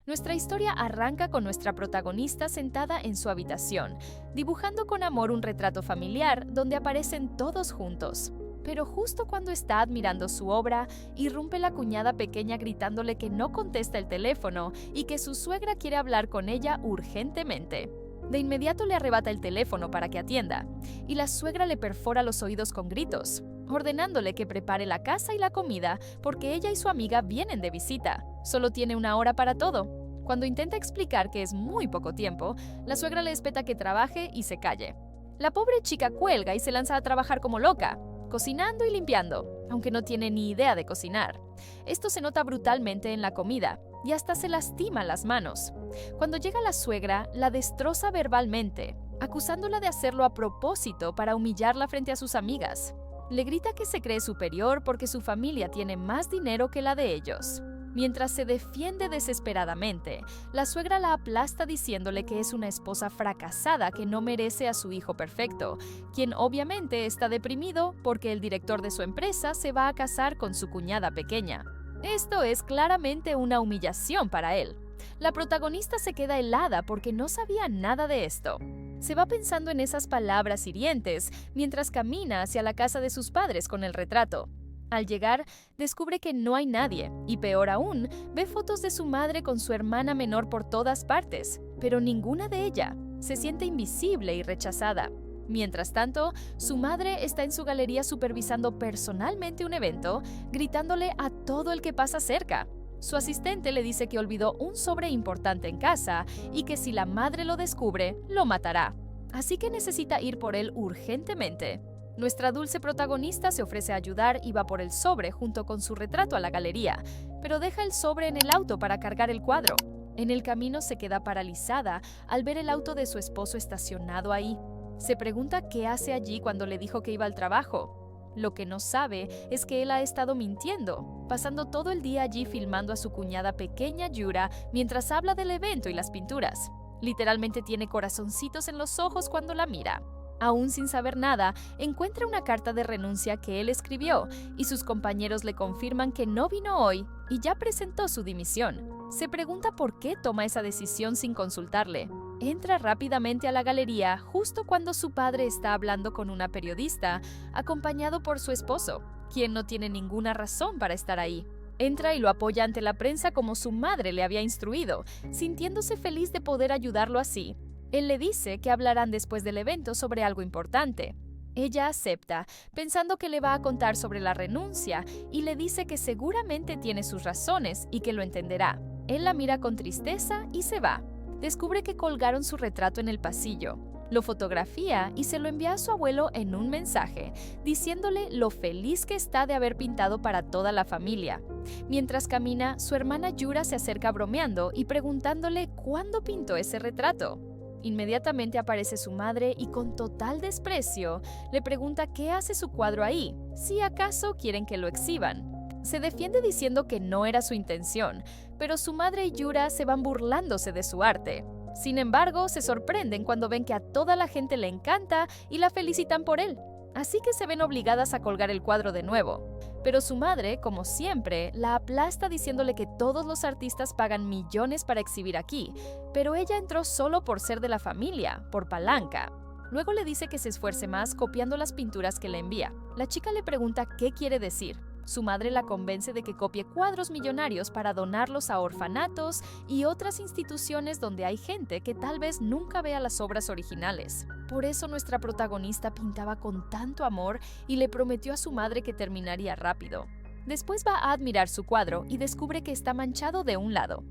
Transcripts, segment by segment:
Nuestra historia arranca con nuestra protagonista sentada en su habitación, dibujando con amor un retrato familiar donde aparecen todos juntos. Pero justo cuando está admirando su obra, irrumpe la cuñada pequeña gritándole que no contesta el teléfono y que su suegra quiere hablar con ella urgentemente. De inmediato le arrebata el teléfono para que atienda, y la suegra le perfora los oídos con gritos, ordenándole que prepare la casa y la comida porque ella y su amiga vienen de visita. Solo tiene una hora para todo. Cuando intenta explicar que es muy poco tiempo, la suegra le espeta que trabaje y se calle. La pobre chica cuelga y se lanza a trabajar como loca, cocinando y limpiando, aunque no tiene ni idea de cocinar. Esto se nota brutalmente en la comida, y hasta se lastima las manos. Cuando llega la suegra, la destroza verbalmente, acusándola de hacerlo a propósito para humillarla frente a sus amigas. Le grita que se cree superior porque su familia tiene más dinero que la de ellos. Mientras se defiende desesperadamente, la suegra la aplasta diciéndole que es una esposa fracasada que no merece a su hijo perfecto, quien obviamente está deprimido porque el director de su empresa se va a casar con su cuñada pequeña. Esto es claramente una humillación para él. La protagonista se queda helada porque no sabía nada de esto. Se va pensando en esas palabras hirientes mientras camina hacia la casa de sus padres con el retrato. Al llegar, descubre que no hay nadie, y peor aún, ve fotos de su madre con su hermana menor por todas partes, pero ninguna de ella. Se siente invisible y rechazada. Mientras tanto, su madre está en su galería supervisando personalmente un evento, gritándole a todo el que pasa cerca. Su asistente le dice que olvidó un sobre importante en casa y que si la madre lo descubre, lo matará. Así que necesita ir por él urgentemente. Nuestra dulce protagonista se ofrece a ayudar y va por el sobre junto con su retrato a la galería, pero deja el sobre en el auto para cargar el cuadro. En el camino se queda paralizada al ver el auto de su esposo estacionado ahí. Se pregunta qué hace allí cuando le dijo que iba al trabajo. Lo que no sabe es que él ha estado mintiendo, pasando todo el día allí filmando a su cuñada pequeña Yura mientras habla del evento y las pinturas. Literalmente tiene corazoncitos en los ojos cuando la mira. Aún sin saber nada, encuentra una carta de renuncia que él escribió y sus compañeros le confirman que no vino hoy y ya presentó su dimisión. Se pregunta por qué toma esa decisión sin consultarle. Entra rápidamente a la galería justo cuando su padre está hablando con una periodista, acompañado por su esposo, quien no tiene ninguna razón para estar ahí. Entra y lo apoya ante la prensa como su madre le había instruido, sintiéndose feliz de poder ayudarlo así. Él le dice que hablarán después del evento sobre algo importante. Ella acepta, pensando que le va a contar sobre la renuncia, y le dice que seguramente tiene sus razones y que lo entenderá. Él la mira con tristeza y se va. Descubre que colgaron su retrato en el pasillo. Lo fotografía y se lo envía a su abuelo en un mensaje, diciéndole lo feliz que está de haber pintado para toda la familia. Mientras camina, su hermana Yura se acerca bromeando y preguntándole cuándo pintó ese retrato. Inmediatamente aparece su madre y con total desprecio le pregunta qué hace su cuadro ahí, si acaso quieren que lo exhiban. Se defiende diciendo que no era su intención, pero su madre y Yura se van burlándose de su arte. Sin embargo, se sorprenden cuando ven que a toda la gente le encanta y la felicitan por él. Así que se ven obligadas a colgar el cuadro de nuevo. Pero su madre, como siempre, la aplasta diciéndole que todos los artistas pagan millones para exhibir aquí, pero ella entró solo por ser de la familia, por palanca. Luego le dice que se esfuerce más copiando las pinturas que le envía. La chica le pregunta qué quiere decir. Su madre la convence de que copie cuadros millonarios para donarlos a orfanatos y otras instituciones donde hay gente que tal vez nunca vea las obras originales. Por eso nuestra protagonista pintaba con tanto amor y le prometió a su madre que terminaría rápido. Después va a admirar su cuadro y descubre que está manchado de un lado.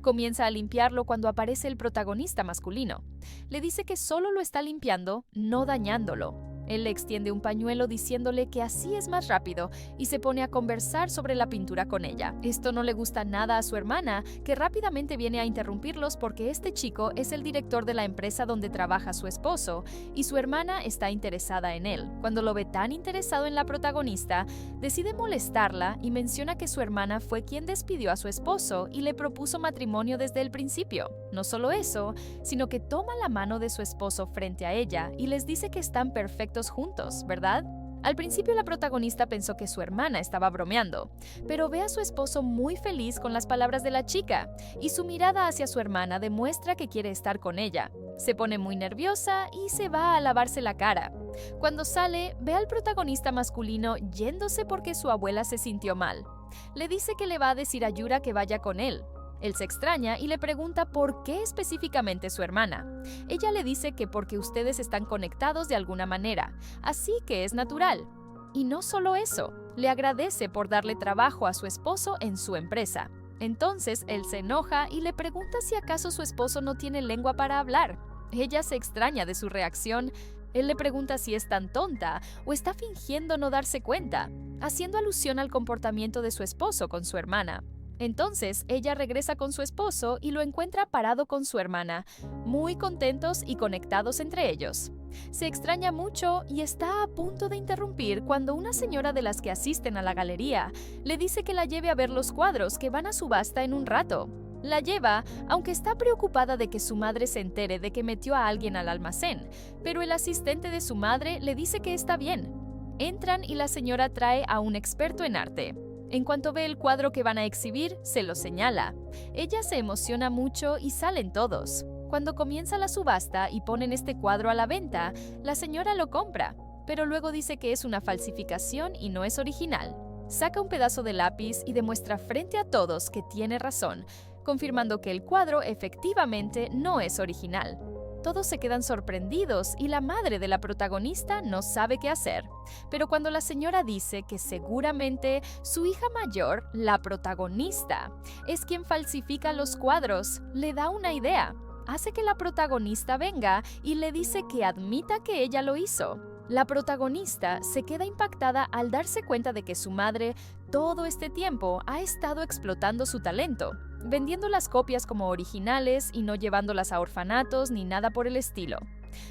Comienza a limpiarlo cuando aparece el protagonista masculino. Le dice que solo lo está limpiando, no dañándolo. Él le extiende un pañuelo diciéndole que así es más rápido y se pone a conversar sobre la pintura con ella. Esto no le gusta nada a su hermana, que rápidamente viene a interrumpirlos porque este chico es el director de la empresa donde trabaja su esposo y su hermana está interesada en él. Cuando lo ve tan interesado en la protagonista, decide molestarla y menciona que su hermana fue quien despidió a su esposo y le propuso matrimonio desde el principio. No solo eso, sino que toma la mano de su esposo frente a ella y les dice que están perfectos juntos, ¿verdad? Al principio la protagonista pensó que su hermana estaba bromeando, pero ve a su esposo muy feliz con las palabras de la chica, y su mirada hacia su hermana demuestra que quiere estar con ella. Se pone muy nerviosa y se va a lavarse la cara. Cuando sale, ve al protagonista masculino yéndose porque su abuela se sintió mal. Le dice que le va a decir a Yura que vaya con él. Él se extraña y le pregunta por qué específicamente su hermana. Ella le dice que porque ustedes están conectados de alguna manera, así que es natural. Y no solo eso, le agradece por darle trabajo a su esposo en su empresa. Entonces él se enoja y le pregunta si acaso su esposo no tiene lengua para hablar. Ella se extraña de su reacción. Él le pregunta si es tan tonta o está fingiendo no darse cuenta, haciendo alusión al comportamiento de su esposo con su hermana. Entonces, ella regresa con su esposo y lo encuentra parado con su hermana, muy contentos y conectados entre ellos. Se extraña mucho y está a punto de interrumpir cuando una señora de las que asisten a la galería le dice que la lleve a ver los cuadros que van a subasta en un rato. La lleva, aunque está preocupada de que su madre se entere de que metió a alguien al almacén, pero el asistente de su madre le dice que está bien. Entran y la señora trae a un experto en arte. En cuanto ve el cuadro que van a exhibir, se lo señala. Ella se emociona mucho y salen todos. Cuando comienza la subasta y ponen este cuadro a la venta, la señora lo compra, pero luego dice que es una falsificación y no es original. Saca un pedazo de lápiz y demuestra frente a todos que tiene razón, confirmando que el cuadro efectivamente no es original. Todos se quedan sorprendidos y la madre de la protagonista no sabe qué hacer. Pero cuando la señora dice que seguramente su hija mayor, la protagonista, es quien falsifica los cuadros, le da una idea. Hace que la protagonista venga y le dice que admita que ella lo hizo. La protagonista se queda impactada al darse cuenta de que su madre todo este tiempo ha estado explotando su talento, vendiendo las copias como originales y no llevándolas a orfanatos ni nada por el estilo.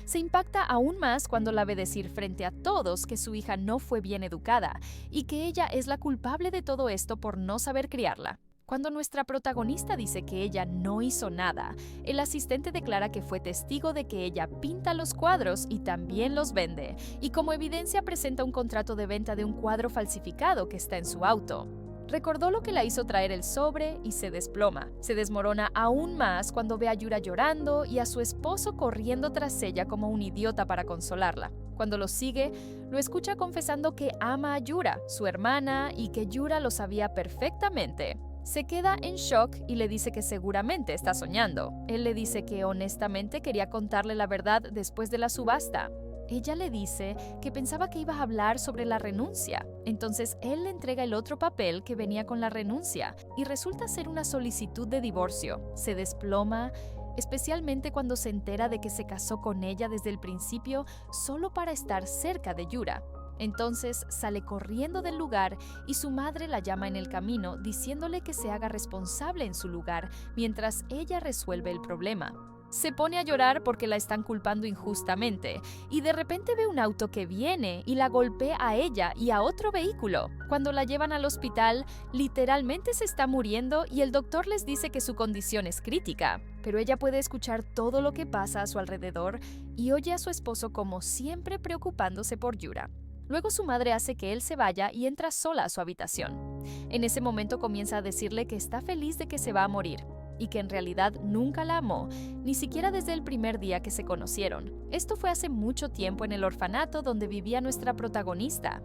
Se impacta aún más cuando la ve decir frente a todos que su hija no fue bien educada y que ella es la culpable de todo esto por no saber criarla. Cuando nuestra protagonista dice que ella no hizo nada, el asistente declara que fue testigo de que ella pinta los cuadros y también los vende, y como evidencia presenta un contrato de venta de un cuadro falsificado que está en su auto. Recordó lo que la hizo traer el sobre y se desploma. Se desmorona aún más cuando ve a Yura llorando y a su esposo corriendo tras ella como un idiota para consolarla. Cuando lo sigue, lo escucha confesando que ama a Yura, su hermana, y que Yura lo sabía perfectamente. Se queda en shock y le dice que seguramente está soñando. Él le dice que honestamente quería contarle la verdad después de la subasta. Ella le dice que pensaba que iba a hablar sobre la renuncia. Entonces él le entrega el otro papel que venía con la renuncia y resulta ser una solicitud de divorcio. Se desploma, especialmente cuando se entera de que se casó con ella desde el principio solo para estar cerca de Yura. Entonces sale corriendo del lugar y su madre la llama en el camino diciéndole que se haga responsable en su lugar mientras ella resuelve el problema. Se pone a llorar porque la están culpando injustamente y de repente ve un auto que viene y la golpea a ella y a otro vehículo. Cuando la llevan al hospital, literalmente se está muriendo y el doctor les dice que su condición es crítica. Pero ella puede escuchar todo lo que pasa a su alrededor y oye a su esposo como siempre preocupándose por Yura. Luego su madre hace que él se vaya y entra sola a su habitación. En ese momento comienza a decirle que está feliz de que se va a morir y que en realidad nunca la amó, ni siquiera desde el primer día que se conocieron. Esto fue hace mucho tiempo en el orfanato donde vivía nuestra protagonista.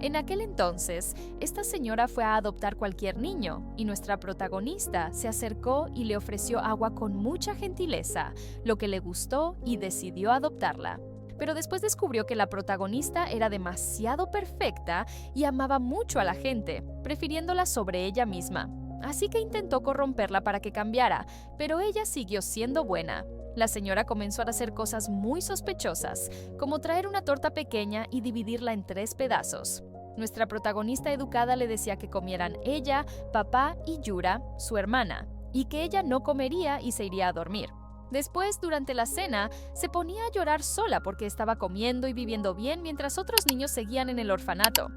En aquel entonces, esta señora fue a adoptar cualquier niño y nuestra protagonista se acercó y le ofreció agua con mucha gentileza, lo que le gustó y decidió adoptarla. Pero después descubrió que la protagonista era demasiado perfecta y amaba mucho a la gente, prefiriéndola sobre ella misma. Así que intentó corromperla para que cambiara, pero ella siguió siendo buena. La señora comenzó a hacer cosas muy sospechosas, como traer una torta pequeña y dividirla en 3 pedazos. Nuestra protagonista educada le decía que comieran ella, papá y Yura, su hermana, y que ella no comería y se iría a dormir. Después, durante la cena, se ponía a llorar sola porque estaba comiendo y viviendo bien mientras otros niños seguían en el orfanato.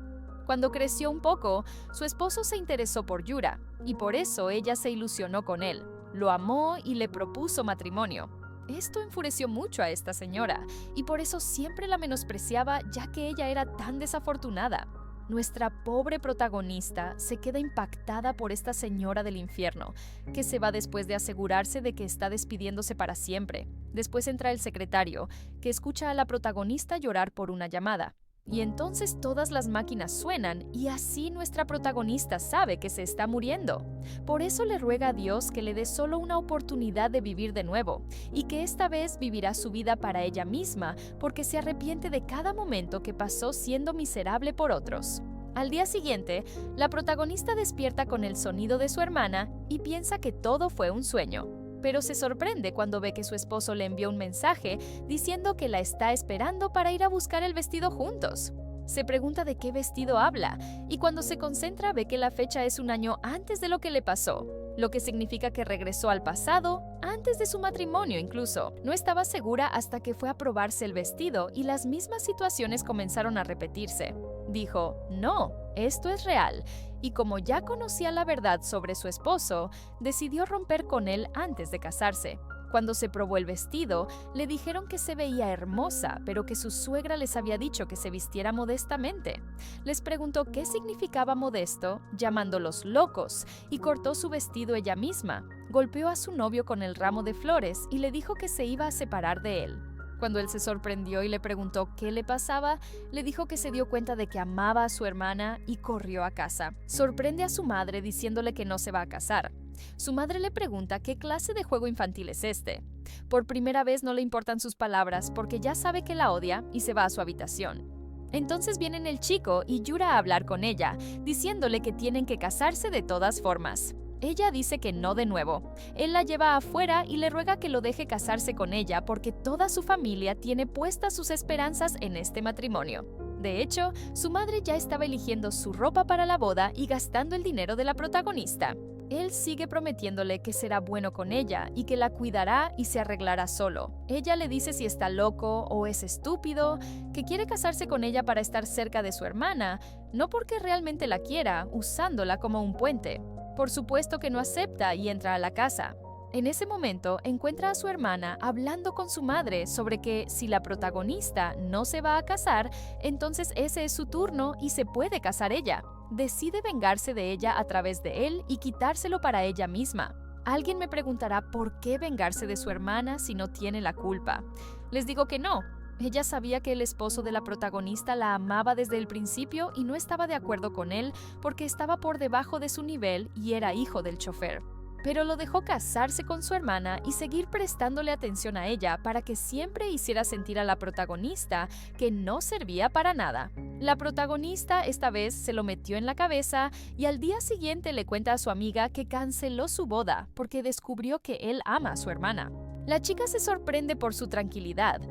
Cuando creció un poco, su esposo se interesó por Yura, y por eso ella se ilusionó con él. Lo amó y le propuso matrimonio. Esto enfureció mucho a esta señora, y por eso siempre la menospreciaba, ya que ella era tan desafortunada. Nuestra pobre protagonista se queda impactada por esta señora del infierno, que se va después de asegurarse de que está despidiéndose para siempre. Después entra el secretario, que escucha a la protagonista llorar por una llamada. Y entonces todas las máquinas suenan y así nuestra protagonista sabe que se está muriendo. Por eso le ruega a Dios que le dé solo una oportunidad de vivir de nuevo y que esta vez vivirá su vida para ella misma porque se arrepiente de cada momento que pasó siendo miserable por otros. Al día siguiente, la protagonista despierta con el sonido de su hermana y piensa que todo fue un sueño. Pero se sorprende cuando ve que su esposo le envió un mensaje diciendo que la está esperando para ir a buscar el vestido juntos. Se pregunta de qué vestido habla y cuando se concentra ve que la fecha es un año antes de lo que le pasó, lo que significa que regresó al pasado, antes de su matrimonio incluso. No estaba segura hasta que fue a probarse el vestido y las mismas situaciones comenzaron a repetirse. Dijo, no, esto es real. Y como ya conocía la verdad sobre su esposo, decidió romper con él antes de casarse. Cuando se probó el vestido, le dijeron que se veía hermosa, pero que su suegra les había dicho que se vistiera modestamente. Les preguntó qué significaba modesto, llamándolos locos, y cortó su vestido ella misma. Golpeó a su novio con el ramo de flores y le dijo que se iba a separar de él. Cuando él se sorprendió y le preguntó qué le pasaba, le dijo que se dio cuenta de que amaba a su hermana y corrió a casa. Sorprende a su madre diciéndole que no se va a casar. Su madre le pregunta qué clase de juego infantil es este. Por primera vez no le importan sus palabras porque ya sabe que la odia y se va a su habitación. Entonces viene el chico y Yura a hablar con ella, diciéndole que tienen que casarse de todas formas. Ella dice que no de nuevo. Él la lleva afuera y le ruega que lo deje casarse con ella porque toda su familia tiene puestas sus esperanzas en este matrimonio. De hecho, su madre ya estaba eligiendo su ropa para la boda y gastando el dinero de la protagonista. Él sigue prometiéndole que será bueno con ella y que la cuidará y se arreglará solo. Ella le dice si está loco o es estúpido, que quiere casarse con ella para estar cerca de su hermana, no porque realmente la quiera, usándola como un puente. Por supuesto que no acepta y entra a la casa. En ese momento encuentra a su hermana hablando con su madre sobre que si la protagonista no se va a casar, entonces ese es su turno y se puede casar ella. Decide vengarse de ella a través de él y quitárselo para ella misma. Alguien me preguntará por qué vengarse de su hermana si no tiene la culpa. Les digo que no. Ella sabía que el esposo de la protagonista la amaba desde el principio y no estaba de acuerdo con él porque estaba por debajo de su nivel y era hijo del chofer. Pero lo dejó casarse con su hermana y seguir prestándole atención a ella para que siempre hiciera sentir a la protagonista que no servía para nada. La protagonista esta vez se lo metió en la cabeza y al día siguiente le cuenta a su amiga que canceló su boda porque descubrió que él ama a su hermana. La chica se sorprende por su tranquilidad.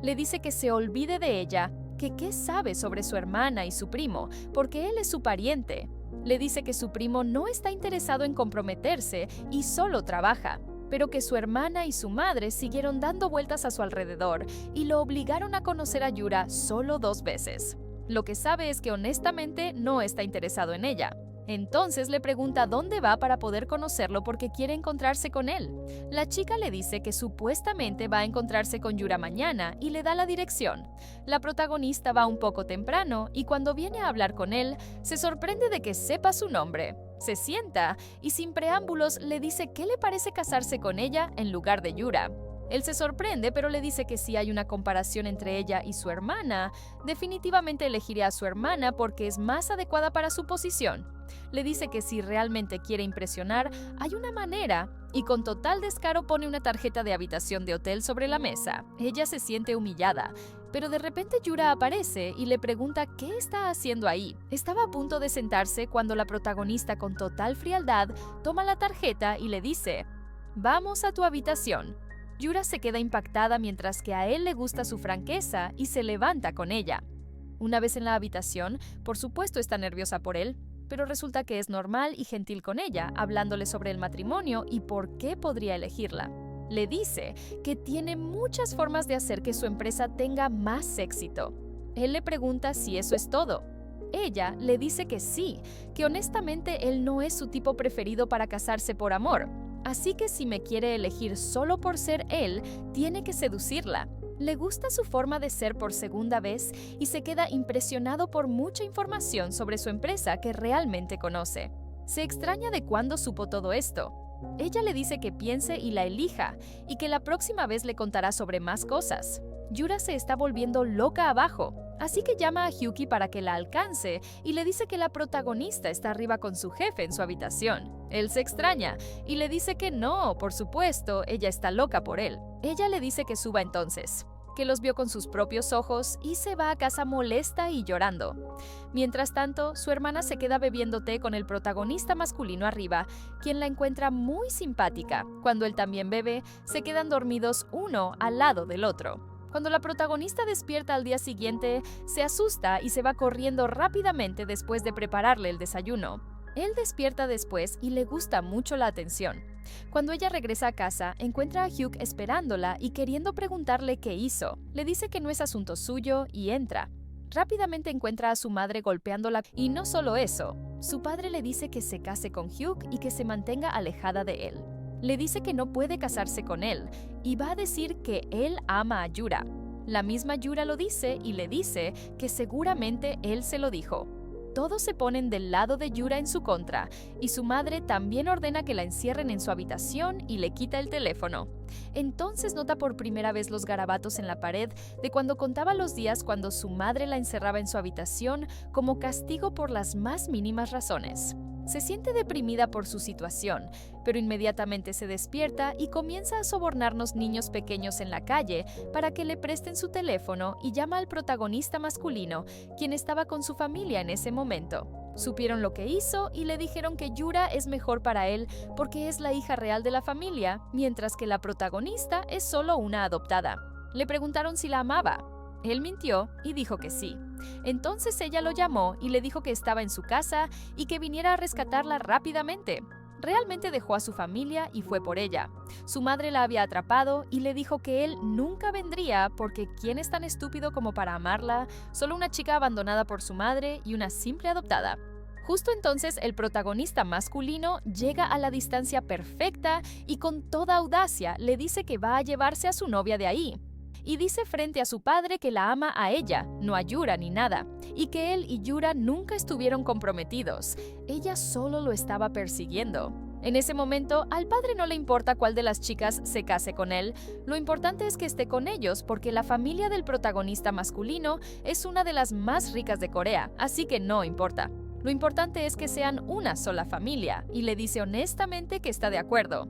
Le dice que se olvide de ella, que qué sabe sobre su hermana y su primo, porque él es su pariente. Le dice que su primo no está interesado en comprometerse y solo trabaja, pero que su hermana y su madre siguieron dando vueltas a su alrededor y lo obligaron a conocer a Yura solo 2 veces. Lo que sabe es que honestamente no está interesado en ella. Entonces le pregunta dónde va para poder conocerlo porque quiere encontrarse con él. La chica le dice que supuestamente va a encontrarse con Yura mañana y le da la dirección. La protagonista va un poco temprano y cuando viene a hablar con él, se sorprende de que sepa su nombre. Se sienta y sin preámbulos le dice que le parece casarse con ella en lugar de Yura. Él se sorprende, pero le dice que si hay una comparación entre ella y su hermana, definitivamente elegiría a su hermana porque es más adecuada para su posición. Le dice que si realmente quiere impresionar, hay una manera, y con total descaro pone una tarjeta de habitación de hotel sobre la mesa. Ella se siente humillada, pero de repente Yura aparece y le pregunta qué está haciendo ahí. Estaba a punto de sentarse cuando la protagonista con total frialdad toma la tarjeta y le dice, «Vamos a tu habitación». Yura se queda impactada mientras que a él le gusta su franqueza y se levanta con ella. Una vez en la habitación, por supuesto está nerviosa por él, pero resulta que es normal y gentil con ella, hablándole sobre el matrimonio y por qué podría elegirla. Le dice que tiene muchas formas de hacer que su empresa tenga más éxito. Él le pregunta si eso es todo. Ella le dice que sí, que honestamente él no es su tipo preferido para casarse por amor. Así que si me quiere elegir solo por ser él, tiene que seducirla. Le gusta su forma de ser por segunda vez y se queda impresionado por mucha información sobre su empresa que realmente conoce. Se extraña de cuándo supo todo esto. Ella le dice que piense y la elija, y que la próxima vez le contará sobre más cosas. Yura se está volviendo loca abajo, así que llama a Hyuki para que la alcance y le dice que la protagonista está arriba con su jefe en su habitación. Él se extraña y le dice que no, por supuesto, ella está loca por él. Ella le dice que suba entonces, que los vio con sus propios ojos y se va a casa molesta y llorando. Mientras tanto, su hermana se queda bebiendo té con el protagonista masculino arriba, quien la encuentra muy simpática. Cuando él también bebe, se quedan dormidos uno al lado del otro. Cuando la protagonista despierta al día siguiente, se asusta y se va corriendo rápidamente después de prepararle el desayuno. Él despierta después y le gusta mucho la atención. Cuando ella regresa a casa, encuentra a Hyuk esperándola y queriendo preguntarle qué hizo. Le dice que no es asunto suyo y entra. Rápidamente encuentra a su madre golpeándola y no solo eso, su padre le dice que se case con Hyuk y que se mantenga alejada de él. Le dice que no puede casarse con él y va a decir que él ama a Yura. La misma Yura lo dice y le dice que seguramente él se lo dijo. Todos se ponen del lado de Yura en su contra y su madre también ordena que la encierren en su habitación y le quita el teléfono. Entonces nota por primera vez los garabatos en la pared de cuando contaba los días cuando su madre la encerraba en su habitación como castigo por las más mínimas razones. Se siente deprimida por su situación, pero inmediatamente se despierta y comienza a sobornarnos niños pequeños en la calle para que le presten su teléfono y llama al protagonista masculino, quien estaba con su familia en ese momento. Supieron lo que hizo y le dijeron que Yura es mejor para él porque es la hija real de la familia, mientras que la protagonista es solo una adoptada. Le preguntaron si la amaba. Él mintió y dijo que sí. Entonces ella lo llamó y le dijo que estaba en su casa y que viniera a rescatarla rápidamente. Realmente dejó a su familia y fue por ella. Su madre la había atrapado y le dijo que él nunca vendría porque ¿quién es tan estúpido como para amarla? Solo una chica abandonada por su madre y una simple adoptada. Justo entonces el protagonista masculino llega a la distancia perfecta y con toda audacia le dice que va a llevarse a su novia de ahí. Y dice frente a su padre que la ama a ella, no a Yura ni nada, y que él y Yura nunca estuvieron comprometidos. Ella solo lo estaba persiguiendo. En ese momento, al padre no le importa cuál de las chicas se case con él, lo importante es que esté con ellos porque la familia del protagonista masculino es una de las más ricas de Corea, así que no importa. Lo importante es que sean una sola familia, y le dice honestamente que está de acuerdo.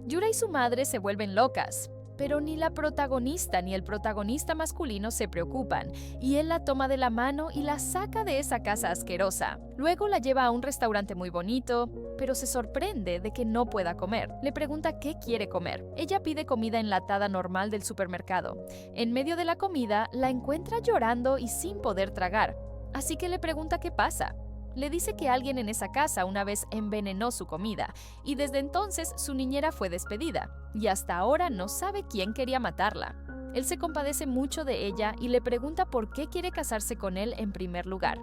Yura y su madre se vuelven locas. Pero ni la protagonista ni el protagonista masculino se preocupan, y él la toma de la mano y la saca de esa casa asquerosa. Luego la lleva a un restaurante muy bonito, pero se sorprende de que no pueda comer. Le pregunta qué quiere comer. Ella pide comida enlatada normal del supermercado. En medio de la comida, la encuentra llorando y sin poder tragar. Así que le pregunta qué pasa. Le dice que alguien en esa casa una vez envenenó su comida y desde entonces su niñera fue despedida y hasta ahora no sabe quién quería matarla. Él se compadece mucho de ella y le pregunta por qué quiere casarse con él en primer lugar.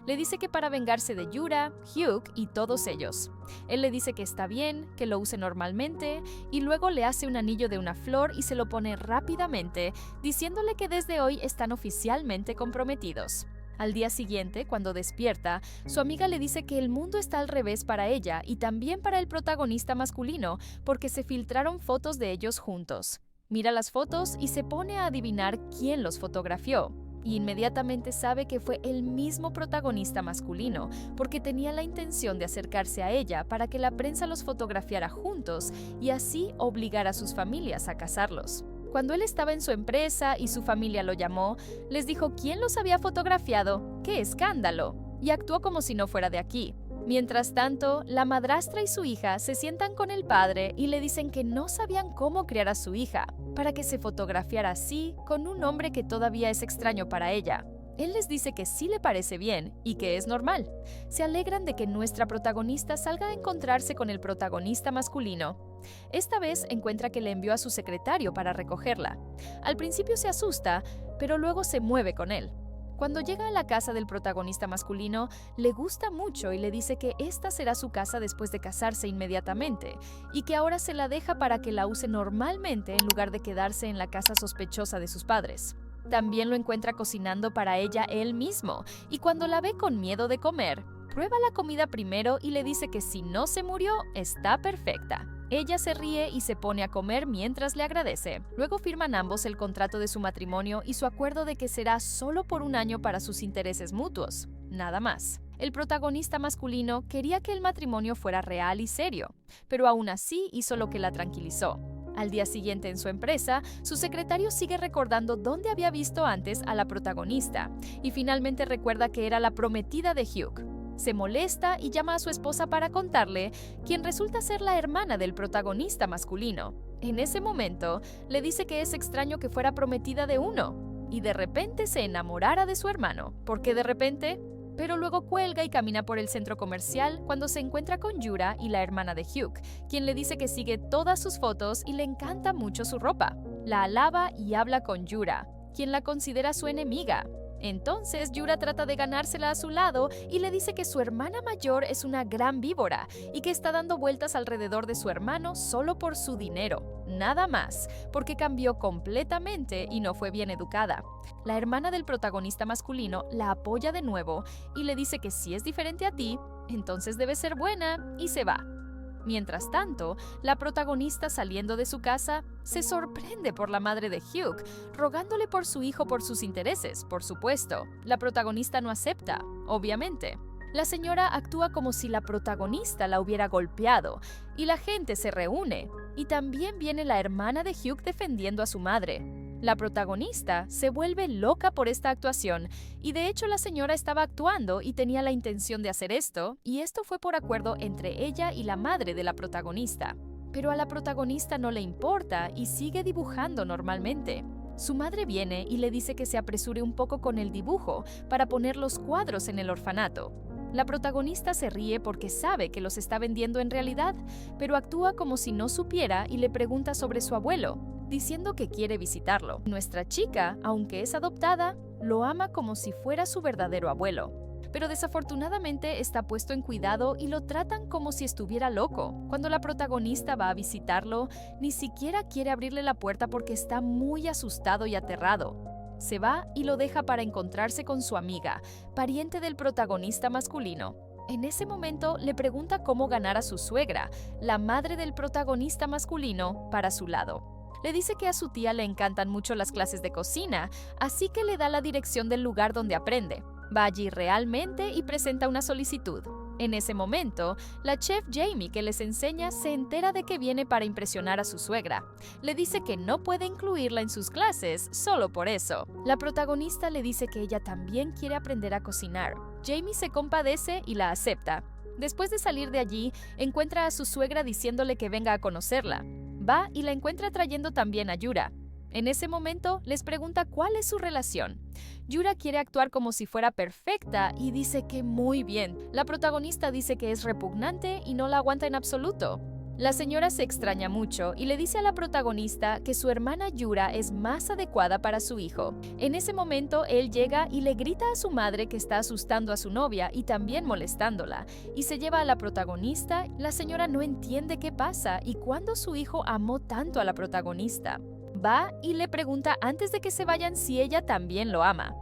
Le dice que para vengarse de Yura, Hyuk y todos ellos. Él le dice que está bien, que lo use normalmente y luego le hace un anillo de una flor y se lo pone rápidamente, diciéndole que desde hoy están oficialmente comprometidos. Al día siguiente, cuando despierta, su amiga le dice que el mundo está al revés para ella y también para el protagonista masculino porque se filtraron fotos de ellos juntos. Mira las fotos y se pone a adivinar quién los fotografió. Y inmediatamente sabe que fue el mismo protagonista masculino porque tenía la intención de acercarse a ella para que la prensa los fotografiara juntos y así obligar a sus familias a casarlos. Cuando él estaba en su empresa y su familia lo llamó, les dijo quién los había fotografiado, ¡qué escándalo! Y actuó como si no fuera de aquí. Mientras tanto, la madrastra y su hija se sientan con el padre y le dicen que no sabían cómo criar a su hija, para que se fotografiara así con un hombre que todavía es extraño para ella. Él les dice que sí le parece bien y que es normal. Se alegran de que nuestra protagonista salga a encontrarse con el protagonista masculino. Esta vez encuentra que le envió a su secretario para recogerla. Al principio se asusta, pero luego se mueve con él. Cuando llega a la casa del protagonista masculino, le gusta mucho y le dice que esta será su casa después de casarse inmediatamente, y que ahora se la deja para que la use normalmente en lugar de quedarse en la casa sospechosa de sus padres. También lo encuentra cocinando para ella él mismo, y cuando la ve con miedo de comer, prueba la comida primero y le dice que si no se murió, está perfecta. Ella se ríe y se pone a comer mientras le agradece. Luego firman ambos el contrato de su matrimonio y su acuerdo de que será solo por un año para sus intereses mutuos. Nada más. El protagonista masculino quería que el matrimonio fuera real y serio, pero aún así hizo lo que la tranquilizó. Al día siguiente en su empresa, su secretario sigue recordando dónde había visto antes a la protagonista y finalmente recuerda que era la prometida de Hugh. Se molesta y llama a su esposa para contarle, quien resulta ser la hermana del protagonista masculino. En ese momento, le dice que es extraño que fuera prometida de uno y de repente se enamorara de su hermano. ¿Por qué de repente? Pero luego cuelga y camina por el centro comercial cuando se encuentra con Yura y la hermana de Hugh, quien le dice que sigue todas sus fotos y le encanta mucho su ropa. La alaba y habla con Yura, quien la considera su enemiga. Entonces Yura trata de ganársela a su lado y le dice que su hermana mayor es una gran víbora y que está dando vueltas alrededor de su hermano solo por su dinero. Nada más, porque cambió completamente y no fue bien educada. La hermana del protagonista masculino la apoya de nuevo y le dice que si es diferente a ti, entonces debe ser buena y se va. Mientras tanto, la protagonista saliendo de su casa se sorprende por la madre de Hugh, rogándole por su hijo por sus intereses, por supuesto. La protagonista no acepta, obviamente. La señora actúa como si la protagonista la hubiera golpeado, y la gente se reúne. Y también viene la hermana de Hugh defendiendo a su madre. La protagonista se vuelve loca por esta actuación, y de hecho la señora estaba actuando y tenía la intención de hacer esto, y esto fue por acuerdo entre ella y la madre de la protagonista. Pero a la protagonista no le importa y sigue dibujando normalmente. Su madre viene y le dice que se apresure un poco con el dibujo para poner los cuadros en el orfanato. La protagonista se ríe porque sabe que los está vendiendo en realidad, pero actúa como si no supiera y le pregunta sobre su abuelo, diciendo que quiere visitarlo. Nuestra chica, aunque es adoptada, lo ama como si fuera su verdadero abuelo. Pero desafortunadamente está puesto en cuidado y lo tratan como si estuviera loco. Cuando la protagonista va a visitarlo, ni siquiera quiere abrirle la puerta porque está muy asustado y aterrado. Se va y lo deja para encontrarse con su amiga, pariente del protagonista masculino. En ese momento le pregunta cómo ganar a su suegra, la madre del protagonista masculino, para su lado. Le dice que a su tía le encantan mucho las clases de cocina, así que le da la dirección del lugar donde aprende. Va allí realmente y presenta una solicitud. En ese momento, la chef Jamie que les enseña se entera de que viene para impresionar a su suegra. Le dice que no puede incluirla en sus clases solo por eso. La protagonista le dice que ella también quiere aprender a cocinar. Jamie se compadece y la acepta. Después de salir de allí, encuentra a su suegra diciéndole que venga a conocerla. Va y la encuentra trayendo también a Yura. En ese momento, les pregunta cuál es su relación. Yura quiere actuar como si fuera perfecta y dice que muy bien. La protagonista dice que es repugnante y no la aguanta en absoluto. La señora se extraña mucho y le dice a la protagonista que su hermana Yura es más adecuada para su hijo. En ese momento, él llega y le grita a su madre que está asustando a su novia y también molestándola, y se lleva a la protagonista. La señora no entiende qué pasa y cuándo su hijo amó tanto a la protagonista. Va y le pregunta antes de que se vayan si ella también lo ama.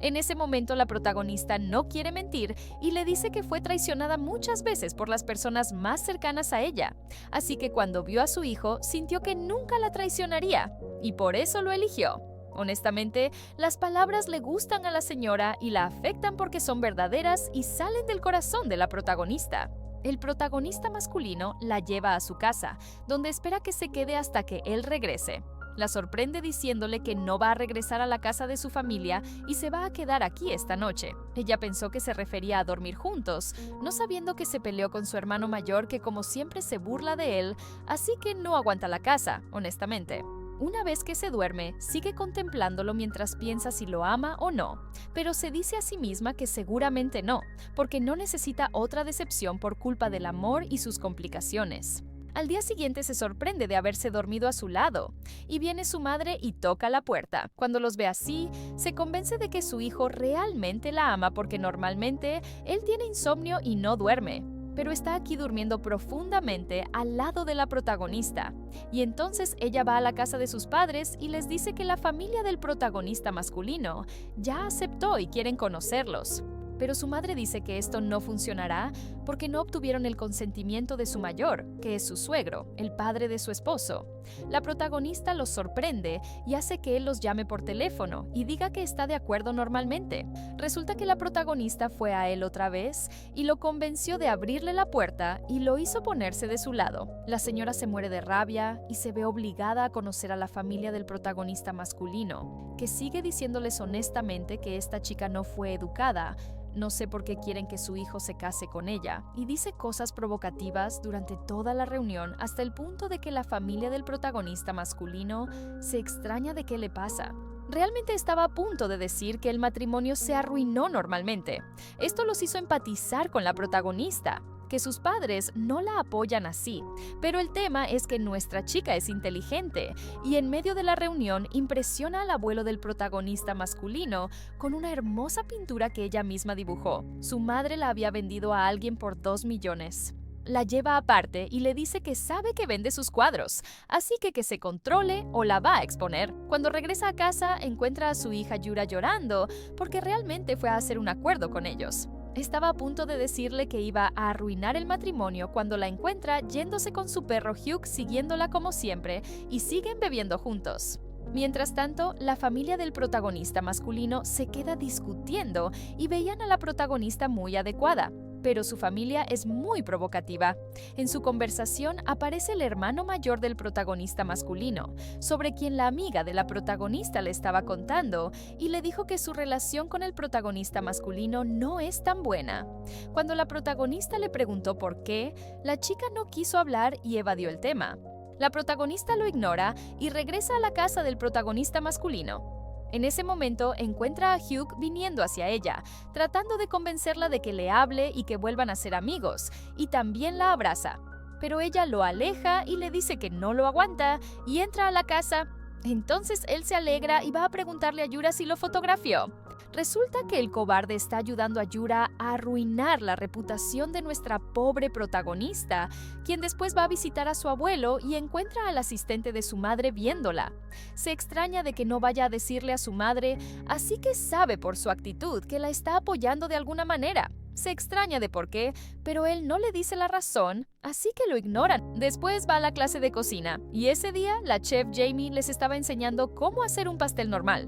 En ese momento la protagonista no quiere mentir y le dice que fue traicionada muchas veces por las personas más cercanas a ella. Así que cuando vio a su hijo, sintió que nunca la traicionaría y por eso lo eligió. Honestamente, las palabras le gustan a la señora y la afectan porque son verdaderas y salen del corazón de la protagonista. El protagonista masculino la lleva a su casa, donde espera que se quede hasta que él regrese. La sorprende diciéndole que no va a regresar a la casa de su familia y se va a quedar aquí esta noche. Ella pensó que se refería a dormir juntos, no sabiendo que se peleó con su hermano mayor que como siempre se burla de él, así que no aguanta la casa, honestamente. Una vez que se duerme, sigue contemplándolo mientras piensa si lo ama o no, pero se dice a sí misma que seguramente no, porque no necesita otra decepción por culpa del amor y sus complicaciones. Al día siguiente se sorprende de haberse dormido a su lado, y viene su madre y toca la puerta. Cuando los ve así, se convence de que su hijo realmente la ama porque normalmente él tiene insomnio y no duerme, pero está aquí durmiendo profundamente al lado de la protagonista. Y entonces ella va a la casa de sus padres y les dice que la familia del protagonista masculino ya aceptó y quieren conocerlos. Pero su madre dice que esto no funcionará porque no obtuvieron el consentimiento de su mayor, que es su suegro, el padre de su esposo. La protagonista los sorprende y hace que él los llame por teléfono y diga que está de acuerdo normalmente. Resulta que la protagonista fue a él otra vez y lo convenció de abrirle la puerta y lo hizo ponerse de su lado. La señora se muere de rabia y se ve obligada a conocer a la familia del protagonista masculino, que sigue diciéndoles honestamente que esta chica no fue educada. No sé por qué quieren que su hijo se case con ella, y dice cosas provocativas durante toda la reunión hasta el punto de que la familia del protagonista masculino se extraña de qué le pasa. Realmente estaba a punto de decir que el matrimonio se arruinó normalmente. Esto los hizo empatizar con la protagonista, que sus padres no la apoyan así, pero el tema es que nuestra chica es inteligente y en medio de la reunión impresiona al abuelo del protagonista masculino con una hermosa pintura que ella misma dibujó. Su madre la había vendido a alguien por 2 millones. La lleva aparte y le dice que sabe que vende sus cuadros, así que se controle o la va a exponer. Cuando regresa a casa, encuentra a su hija Yura llorando porque realmente fue a hacer un acuerdo con ellos. Estaba a punto de decirle que iba a arruinar el matrimonio cuando la encuentra yéndose con su perro Hugh siguiéndola como siempre y siguen bebiendo juntos. Mientras tanto, la familia del protagonista masculino se queda discutiendo y veían a la protagonista muy adecuada, pero su familia es muy provocativa. En su conversación aparece el hermano mayor del protagonista masculino, sobre quien la amiga de la protagonista le estaba contando, y le dijo que su relación con el protagonista masculino no es tan buena. Cuando la protagonista le preguntó por qué, la chica no quiso hablar y evadió el tema. La protagonista lo ignora y regresa a la casa del protagonista masculino. En ese momento encuentra a Hugh viniendo hacia ella, tratando de convencerla de que le hable y que vuelvan a ser amigos, y también la abraza. Pero ella lo aleja y le dice que no lo aguanta y entra a la casa. Entonces él se alegra y va a preguntarle a Yura si lo fotografió. Resulta que el cobarde está ayudando a Yura a arruinar la reputación de nuestra pobre protagonista, quien después va a visitar a su abuelo y encuentra al asistente de su madre viéndola. Se extraña de que no vaya a decirle a su madre, así que sabe por su actitud que la está apoyando de alguna manera. Se extraña de por qué, pero él no le dice la razón, así que lo ignoran. Después va a la clase de cocina, y ese día la chef Jamie les estaba enseñando cómo hacer un pastel normal.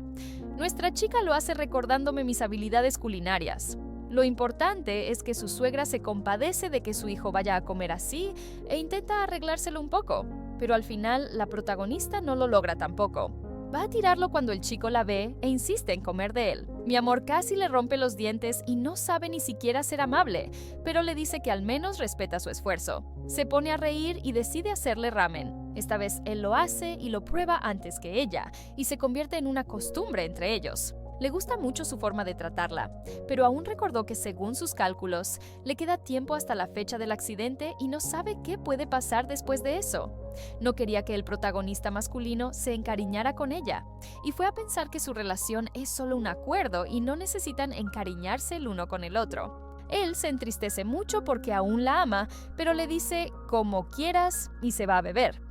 Nuestra chica lo hace recordándome mis habilidades culinarias. Lo importante es que su suegra se compadece de que su hijo vaya a comer así e intenta arreglárselo un poco, pero al final la protagonista no lo logra tampoco. Va a tirarlo cuando el chico la ve e insiste en comer de él. Mi amor casi le rompe los dientes y no sabe ni siquiera ser amable, pero le dice que al menos respeta su esfuerzo. Se pone a reír y decide hacerle ramen. Esta vez él lo hace y lo prueba antes que ella, y se convierte en una costumbre entre ellos. Le gusta mucho su forma de tratarla, pero aún recordó que según sus cálculos, le queda tiempo hasta la fecha del accidente y no sabe qué puede pasar después de eso. No quería que el protagonista masculino se encariñara con ella, y fue a pensar que su relación es solo un acuerdo y no necesitan encariñarse el uno con el otro. Él se entristece mucho porque aún la ama, pero le dice como quieras y se va a beber.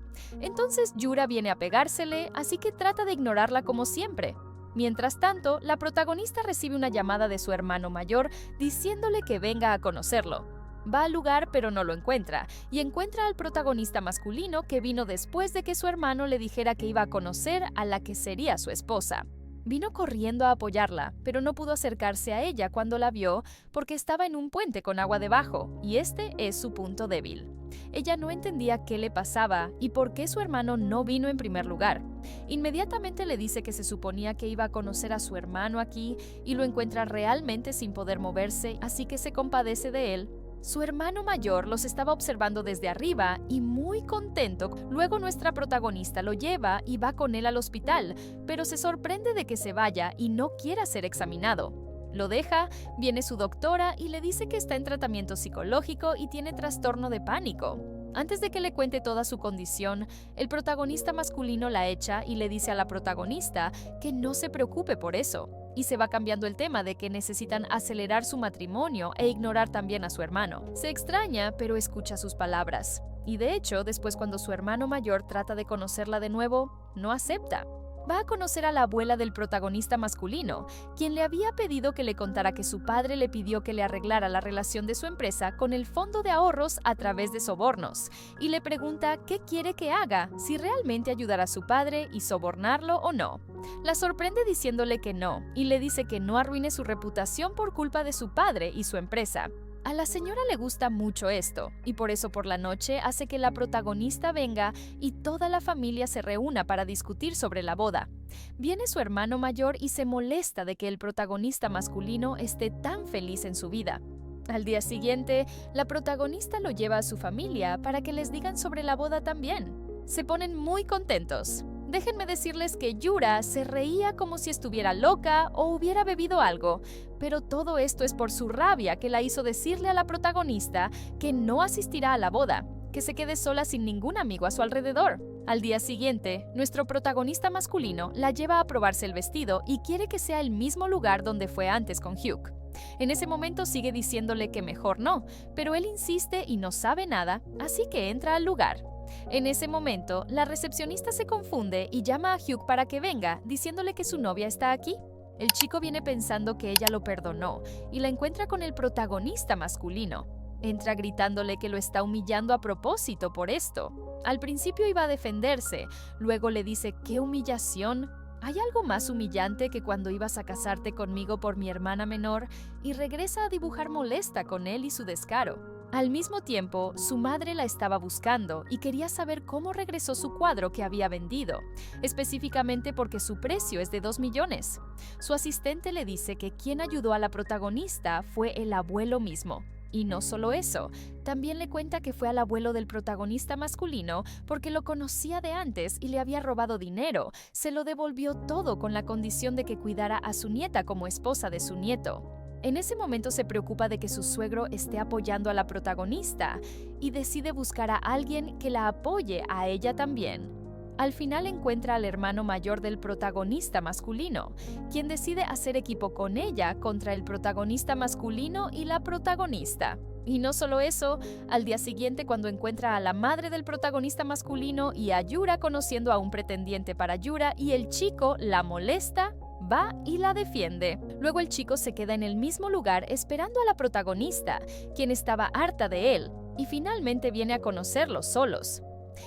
Entonces Yura viene a pegársele, así que trata de ignorarla como siempre. Mientras tanto, la protagonista recibe una llamada de su hermano mayor diciéndole que venga a conocerlo. Va al lugar pero no lo encuentra, y encuentra al protagonista masculino que vino después de que su hermano le dijera que iba a conocer a la que sería su esposa. Vino corriendo a apoyarla, pero no pudo acercarse a ella cuando la vio porque estaba en un puente con agua debajo, y este es su punto débil. Ella no entendía qué le pasaba y por qué su hermano no vino en primer lugar. Inmediatamente le dice que se suponía que iba a conocer a su hermano aquí y lo encuentra realmente sin poder moverse, así que se compadece de él. Su hermano mayor los estaba observando desde arriba y muy contento. Luego nuestra protagonista lo lleva y va con él al hospital, pero se sorprende de que se vaya y no quiera ser examinado. Lo deja, viene su doctora y le dice que está en tratamiento psicológico y tiene trastorno de pánico. Antes de que le cuente toda su condición, el protagonista masculino la echa y le dice a la protagonista que no se preocupe por eso, y se va cambiando el tema de que necesitan acelerar su matrimonio e ignorar también a su hermano. Se extraña, pero escucha sus palabras. Y de hecho, después cuando su hermano mayor trata de conocerla de nuevo, no acepta. Va a conocer a la abuela del protagonista masculino, quien le había pedido que le contara que su padre le pidió que le arreglara la relación de su empresa con el fondo de ahorros a través de sobornos, y le pregunta qué quiere que haga, si realmente ayudará a su padre y sobornarlo o no. La sorprende diciéndole que no, y le dice que no arruine su reputación por culpa de su padre y su empresa. A la señora le gusta mucho esto, y por eso por la noche hace que la protagonista venga y toda la familia se reúna para discutir sobre la boda. Viene su hermano mayor y se molesta de que el protagonista masculino esté tan feliz en su vida. Al día siguiente, la protagonista lo lleva a su familia para que les digan sobre la boda también. Se ponen muy contentos. Déjenme decirles que Yura se reía como si estuviera loca o hubiera bebido algo, pero todo esto es por su rabia que la hizo decirle a la protagonista que no asistirá a la boda, que se quede sola sin ningún amigo a su alrededor. Al día siguiente, nuestro protagonista masculino la lleva a probarse el vestido y quiere que sea el mismo lugar donde fue antes con Hugh. En ese momento sigue diciéndole que mejor no, pero él insiste y no sabe nada, así que entra al lugar. En ese momento, la recepcionista se confunde y llama a Hugh para que venga, diciéndole que su novia está aquí. El chico viene pensando que ella lo perdonó y la encuentra con el protagonista masculino. Entra gritándole que lo está humillando a propósito por esto. Al principio iba a defenderse, luego le dice «¡Qué humillación! ¿Hay algo más humillante que cuando ibas a casarte conmigo por mi hermana menor?» y regresa a dibujar molesta con él y su descaro. Al mismo tiempo, su madre la estaba buscando y quería saber cómo regresó su cuadro que había vendido, específicamente porque su precio es de 2 millones. Su asistente le dice que quien ayudó a la protagonista fue el abuelo mismo. Y no solo eso, también le cuenta que fue al abuelo del protagonista masculino porque lo conocía de antes y le había robado dinero. Se lo devolvió todo con la condición de que cuidara a su nieta como esposa de su nieto. En ese momento se preocupa de que su suegro esté apoyando a la protagonista y decide buscar a alguien que la apoye a ella también. Al final encuentra al hermano mayor del protagonista masculino, quien decide hacer equipo con ella contra el protagonista masculino y la protagonista. Y no solo eso, al día siguiente cuando encuentra a la madre del protagonista masculino y a Yura conociendo a un pretendiente para Yura y el chico la molesta, va y la defiende. Luego el chico se queda en el mismo lugar esperando a la protagonista, quien estaba harta de él, y finalmente viene a conocerlos solos.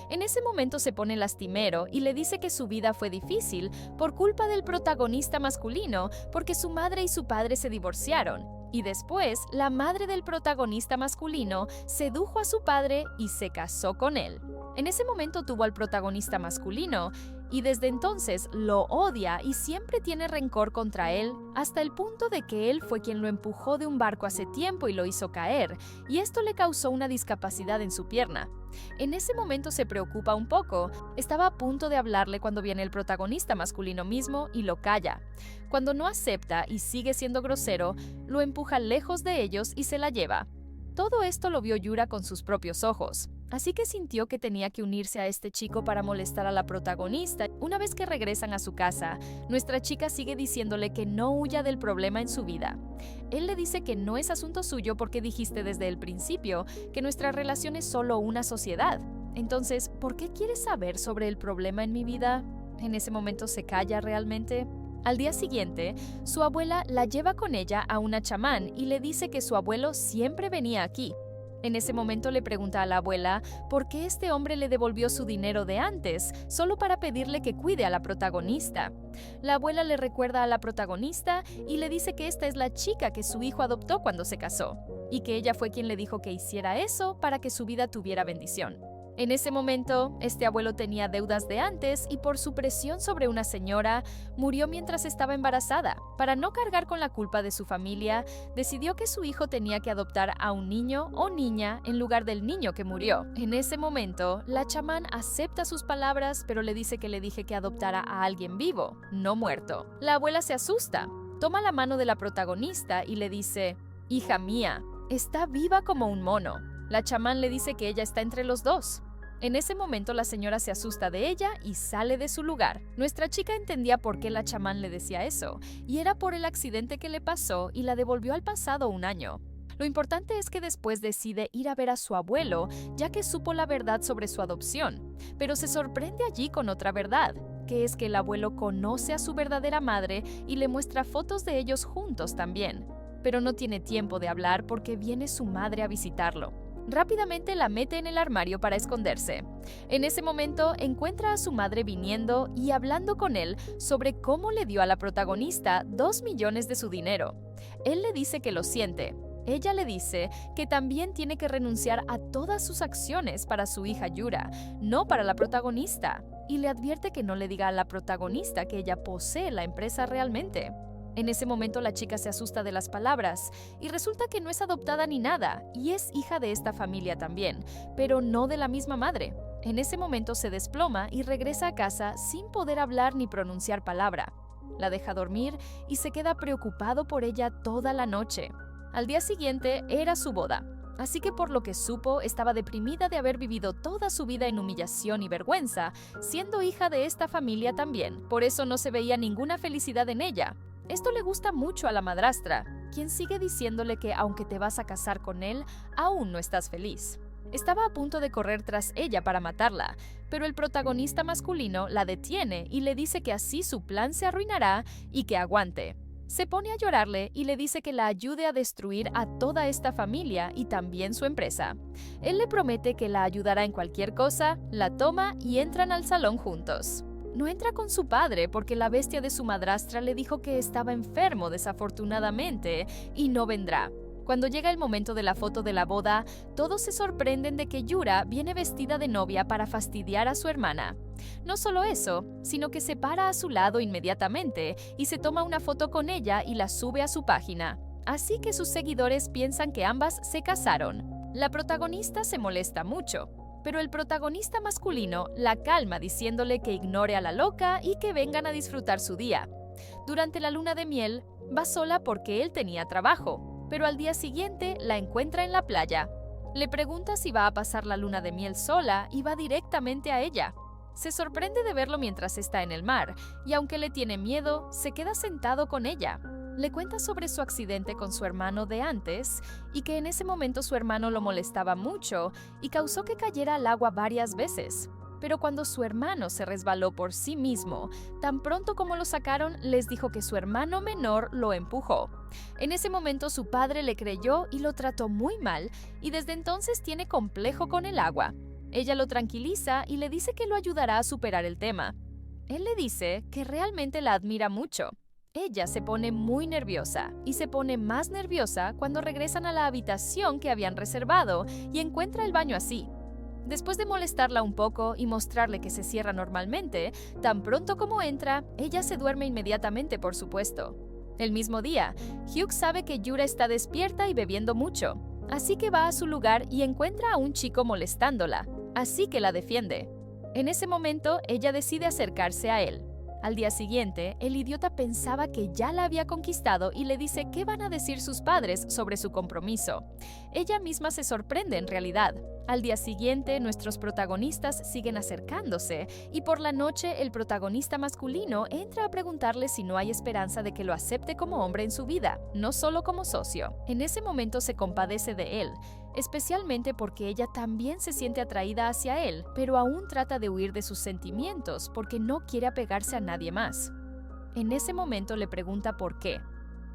En ese momento se pone lastimero y le dice que su vida fue difícil por culpa del protagonista masculino porque su madre y su padre se divorciaron. Y después, la madre del protagonista masculino sedujo a su padre y se casó con él. En ese momento tuvo al protagonista masculino y desde entonces lo odia y siempre tiene rencor contra él, hasta el punto de que él fue quien lo empujó de un barco hace tiempo y lo hizo caer, y esto le causó una discapacidad en su pierna. En ese momento se preocupa un poco. Estaba a punto de hablarle cuando viene el protagonista masculino mismo y lo calla. Cuando no acepta y sigue siendo grosero, lo empuja lejos de ellos y se la lleva. Todo esto lo vio Yura con sus propios ojos, así que sintió que tenía que unirse a este chico para molestar a la protagonista. Una vez que regresan a su casa, nuestra chica sigue diciéndole que no huya del problema en su vida. Él le dice que no es asunto suyo porque dijiste desde el principio que nuestra relación es solo una sociedad. Entonces, ¿por qué quieres saber sobre el problema en mi vida? En ese momento se calla realmente. Al día siguiente, su abuela la lleva con ella a una chamán y le dice que su abuelo siempre venía aquí. En ese momento le pregunta a la abuela por qué este hombre le devolvió su dinero de antes, solo para pedirle que cuide a la protagonista. La abuela le recuerda a la protagonista y le dice que esta es la chica que su hijo adoptó cuando se casó, y que ella fue quien le dijo que hiciera eso para que su vida tuviera bendición. En ese momento, este abuelo tenía deudas de antes y por su presión sobre una señora, murió mientras estaba embarazada. Para no cargar con la culpa de su familia, decidió que su hijo tenía que adoptar a un niño o niña en lugar del niño que murió. En ese momento, la chamán acepta sus palabras, pero le dice que le dije que adoptara a alguien vivo, no muerto. La abuela se asusta, toma la mano de la protagonista y le dice: «Hija mía, está viva como un mono». La chamán le dice que ella está entre los dos. En ese momento la señora se asusta de ella y sale de su lugar. Nuestra chica entendía por qué la chamán le decía eso, y era por el accidente que le pasó y la devolvió al pasado un año. Lo importante es que después decide ir a ver a su abuelo, ya que supo la verdad sobre su adopción, pero se sorprende allí con otra verdad, que es que el abuelo conoce a su verdadera madre y le muestra fotos de ellos juntos también, pero no tiene tiempo de hablar porque viene su madre a visitarlo. Rápidamente la mete en el armario para esconderse. En ese momento encuentra a su madre viniendo y hablando con él sobre cómo le dio a la protagonista 2 millones de su dinero. Él le dice que lo siente. Ella le dice que también tiene que renunciar a todas sus acciones para su hija Yura, no para la protagonista, y le advierte que no le diga a la protagonista que ella posee la empresa realmente. En ese momento la chica se asusta de las palabras y resulta que no es adoptada ni nada y es hija de esta familia también, pero no de la misma madre. En ese momento se desploma y regresa a casa sin poder hablar ni pronunciar palabra. La deja dormir y se queda preocupado por ella toda la noche. Al día siguiente era su boda, así que por lo que supo estaba deprimida de haber vivido toda su vida en humillación y vergüenza, siendo hija de esta familia también. Por eso no se veía ninguna felicidad en ella. Esto le gusta mucho a la madrastra, quien sigue diciéndole que aunque te vas a casar con él, aún no estás feliz. Estaba a punto de correr tras ella para matarla, pero el protagonista masculino la detiene y le dice que así su plan se arruinará y que aguante. Se pone a llorarle y le dice que la ayude a destruir a toda esta familia y también su empresa. Él le promete que la ayudará en cualquier cosa, la toma y entran al salón juntos. No entra con su padre porque la bestia de su madrastra le dijo que estaba enfermo desafortunadamente y no vendrá. Cuando llega el momento de la foto de la boda, todos se sorprenden de que Yura viene vestida de novia para fastidiar a su hermana. No solo eso, sino que se para a su lado inmediatamente y se toma una foto con ella y la sube a su página. Así que sus seguidores piensan que ambas se casaron. La protagonista se molesta mucho, pero el protagonista masculino la calma diciéndole que ignore a la loca y que vengan a disfrutar su día. Durante la luna de miel, va sola porque él tenía trabajo, pero al día siguiente la encuentra en la playa. Le pregunta si va a pasar la luna de miel sola y va directamente a ella. Se sorprende de verlo mientras está en el mar, y aunque le tiene miedo, se queda sentado con ella. Le cuenta sobre su accidente con su hermano de antes y que en ese momento su hermano lo molestaba mucho y causó que cayera al agua varias veces. Pero cuando su hermano se resbaló por sí mismo, tan pronto como lo sacaron, les dijo que su hermano menor lo empujó. En ese momento su padre le creyó y lo trató muy mal, y desde entonces tiene complejo con el agua. Ella lo tranquiliza y le dice que lo ayudará a superar el tema. Él le dice que realmente la admira mucho. Ella se pone muy nerviosa y se pone más nerviosa cuando regresan a la habitación que habían reservado y encuentra el baño así. Después de molestarla un poco y mostrarle que se cierra normalmente, tan pronto como entra, ella se duerme inmediatamente, por supuesto. El mismo día, Hugh sabe que Yura está despierta y bebiendo mucho, así que va a su lugar y encuentra a un chico molestándola, así que la defiende. En ese momento, ella decide acercarse a él. Al día siguiente, el idiota pensaba que ya la había conquistado y le dice qué van a decir sus padres sobre su compromiso. Ella misma se sorprende en realidad. Al día siguiente, nuestros protagonistas siguen acercándose y por la noche el protagonista masculino entra a preguntarle si no hay esperanza de que lo acepte como hombre en su vida, no solo como socio. En ese momento se compadece de él, especialmente porque ella también se siente atraída hacia él, pero aún trata de huir de sus sentimientos porque no quiere apegarse a nadie más. En ese momento le pregunta por qué.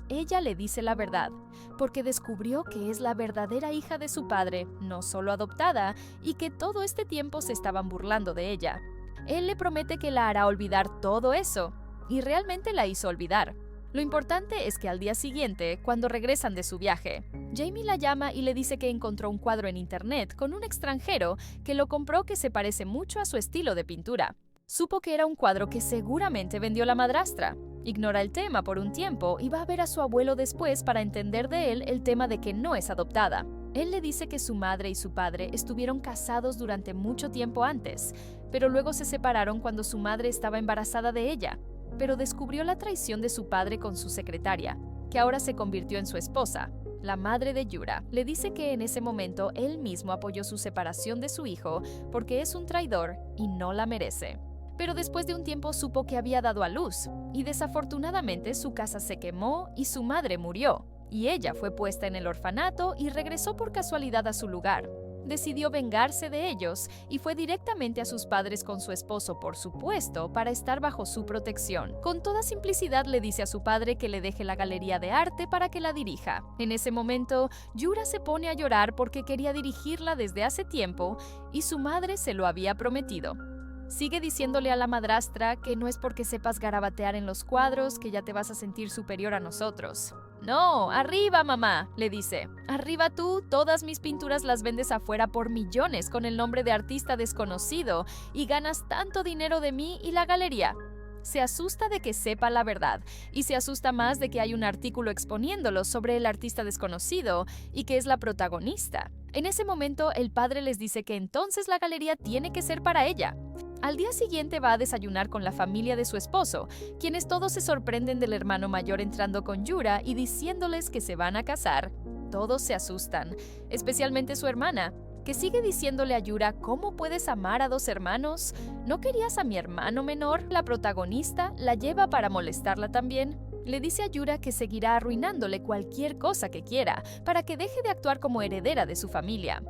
Ella le dice la verdad, porque descubrió que es la verdadera hija de su padre, no solo adoptada, y que todo este tiempo se estaban burlando de ella. Él le promete que la hará olvidar todo eso, y realmente la hizo olvidar. Lo importante es que al día siguiente, cuando regresan de su viaje, Jamie la llama y le dice que encontró un cuadro en internet con un extranjero que lo compró que se parece mucho a su estilo de pintura. Supo que era un cuadro que seguramente vendió la madrastra. Ignora el tema por un tiempo y va a ver a su abuelo después para entender de él el tema de que no es adoptada. Él le dice que su madre y su padre estuvieron casados durante mucho tiempo antes, pero luego se separaron cuando su madre estaba embarazada de ella, pero descubrió la traición de su padre con su secretaria, que ahora se convirtió en su esposa. la madre de Yura, le dice que en ese momento él mismo apoyó su separación de su hijo porque es un traidor y no la merece. Pero después de un tiempo supo que había dado a luz, y desafortunadamente su casa se quemó y su madre murió, y ella fue puesta en el orfanato y regresó por casualidad a su lugar. Decidió vengarse de ellos y fue directamente a sus padres con su esposo, por supuesto, para estar bajo su protección. Con toda simplicidad le dice a su padre que le deje la galería de arte para que la dirija. En ese momento, Yura se pone a llorar porque quería dirigirla desde hace tiempo y su madre se lo había prometido. Sigue diciéndole a la madrastra que no es porque sepas garabatear en los cuadros que ya te vas a sentir superior a nosotros. No, arriba, mamá, le dice. Arriba tú, todas mis pinturas las vendes afuera por millones con el nombre de artista desconocido y ganas tanto dinero de mí y la galería. Se asusta de que sepa la verdad y se asusta más de que hay un artículo exponiéndolo sobre el artista desconocido y que es la protagonista. En ese momento, el padre les dice que entonces la galería tiene que ser para ella. Al día siguiente va a desayunar con la familia de su esposo, quienes todos se sorprenden del hermano mayor entrando con Yura y diciéndoles que se van a casar. Todos se asustan, especialmente su hermana, que sigue diciéndole a Yura: ¿cómo puedes amar a dos hermanos? ¿No querías a mi hermano menor? La protagonista la lleva para molestarla también. Le dice a Yura que seguirá arruinándole cualquier cosa que quiera para que deje de actuar como heredera de su familia.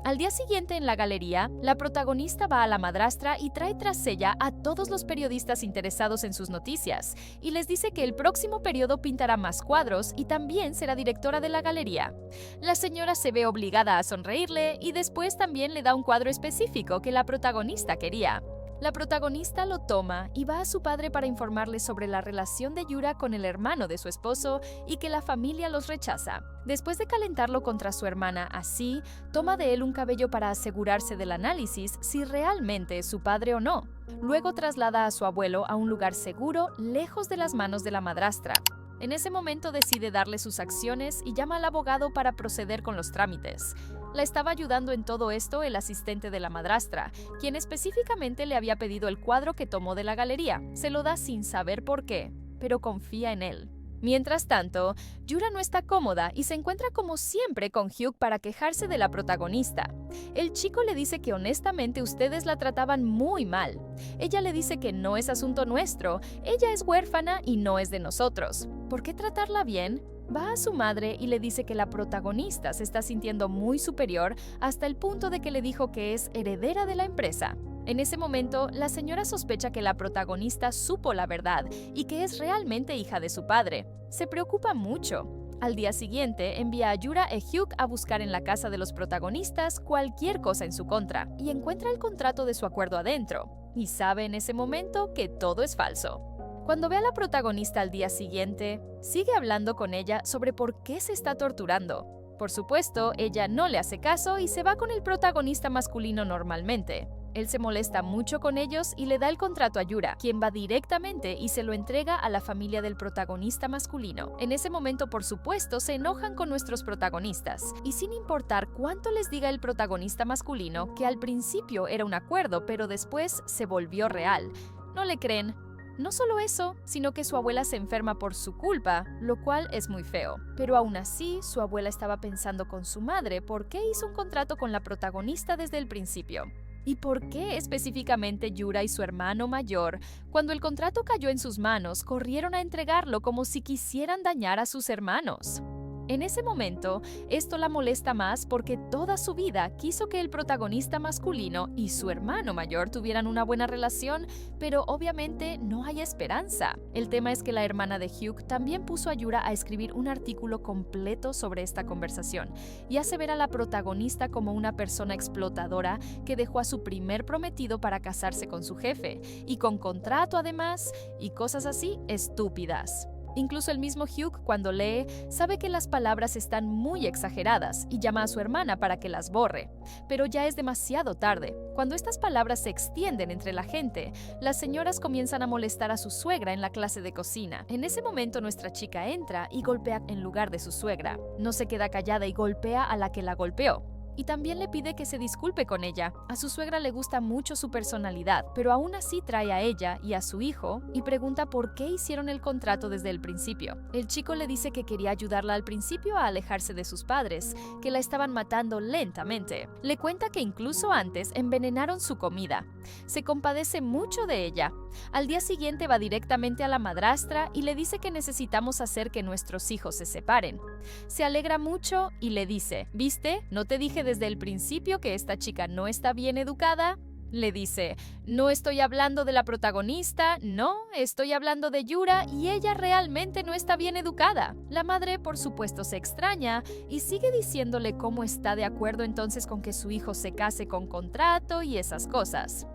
Al día siguiente en la galería, la protagonista va a la madrastra y trae tras ella a todos los periodistas interesados en sus noticias, y les dice que el próximo periodo pintará más cuadros y también será directora de la galería. La señora se ve obligada a sonreírle y después también le da un cuadro específico que la protagonista quería. La protagonista lo toma y va a su padre para informarle sobre la relación de Yura con el hermano de su esposo y que la familia los rechaza. Después de calentarlo contra su hermana así, toma de él un cabello para asegurarse del análisis si realmente es su padre o no. Luego traslada a su abuelo a un lugar seguro, lejos de las manos de la madrastra. En ese momento decide darle sus acciones y llama al abogado para proceder con los trámites. La estaba ayudando en todo esto el asistente de la madrastra, quien específicamente le había pedido el cuadro que tomó de la galería. Se lo da sin saber por qué, pero confía en él. Mientras tanto, Yura no está cómoda y se encuentra como siempre con Hugh para quejarse de la protagonista. El chico le dice que honestamente ustedes la trataban muy mal. Ella le dice que no es asunto nuestro, ella es huérfana y no es de nosotros. ¿Por qué tratarla bien? Va a su madre y le dice que la protagonista se está sintiendo muy superior hasta el punto de que le dijo que es heredera de la empresa. En ese momento, la señora sospecha que la protagonista supo la verdad y que es realmente hija de su padre. Se preocupa mucho. Al día siguiente, envía a Yura y Hugh a buscar en la casa de los protagonistas cualquier cosa en su contra y encuentra el contrato de su acuerdo adentro. Y sabe en ese momento que todo es falso. Cuando ve a la protagonista al día siguiente, sigue hablando con ella sobre por qué se está torturando. Por supuesto, ella no le hace caso y se va con el protagonista masculino normalmente. Él se molesta mucho con ellos y le da el contrato a Yura, quien va directamente y se lo entrega a la familia del protagonista masculino. En ese momento, por supuesto, se enojan con nuestros protagonistas, y sin importar cuánto les diga el protagonista masculino, que al principio era un acuerdo, pero después se volvió real, no le creen. No solo eso, sino que su abuela se enferma por su culpa, lo cual es muy feo. Pero aún así, su abuela estaba pensando con su madre por qué hizo un contrato con la protagonista desde el principio. ¿Y por qué específicamente Yura y su hermano mayor, cuando el contrato cayó en sus manos, corrieron a entregarlo como si quisieran dañar a sus hermanos? En ese momento, esto la molesta más porque toda su vida quiso que el protagonista masculino y su hermano mayor tuvieran una buena relación, pero obviamente no hay esperanza. El tema es que la hermana de Hugh también puso a Yura a escribir un artículo completo sobre esta conversación y hace ver a la protagonista como una persona explotadora que dejó a su primer prometido para casarse con su jefe, y con contrato además, y cosas así estúpidas. Incluso el mismo Hugh, cuando lee, sabe que las palabras están muy exageradas y llama a su hermana para que las borre. Pero ya es demasiado tarde. Cuando estas palabras se extienden entre la gente, las señoras comienzan a molestar a su suegra en la clase de cocina. En ese momento nuestra chica entra y golpea en lugar de su suegra. No se queda callada y golpea a la que la golpeó. y también le pide que se disculpe con ella. A su suegra le gusta mucho su personalidad, pero aún así trae a ella y a su hijo y pregunta por qué hicieron el contrato desde el principio. El chico le dice que quería ayudarla al principio a alejarse de sus padres, que la estaban matando lentamente. Le cuenta que incluso antes envenenaron su comida. Se compadece mucho de ella. Al día siguiente va directamente a la madrastra y le dice que necesitamos hacer que nuestros hijos se separen. Se alegra mucho y le dice, ¿viste? ¿No te dije desde el principio que esta chica no está bien educada? Le dice, no estoy hablando de la protagonista, no, estoy hablando de Yura y ella realmente no está bien educada. La madre, por supuesto, se extraña y sigue diciéndole cómo está de acuerdo entonces con que su hijo se case con contrato y esas cosas.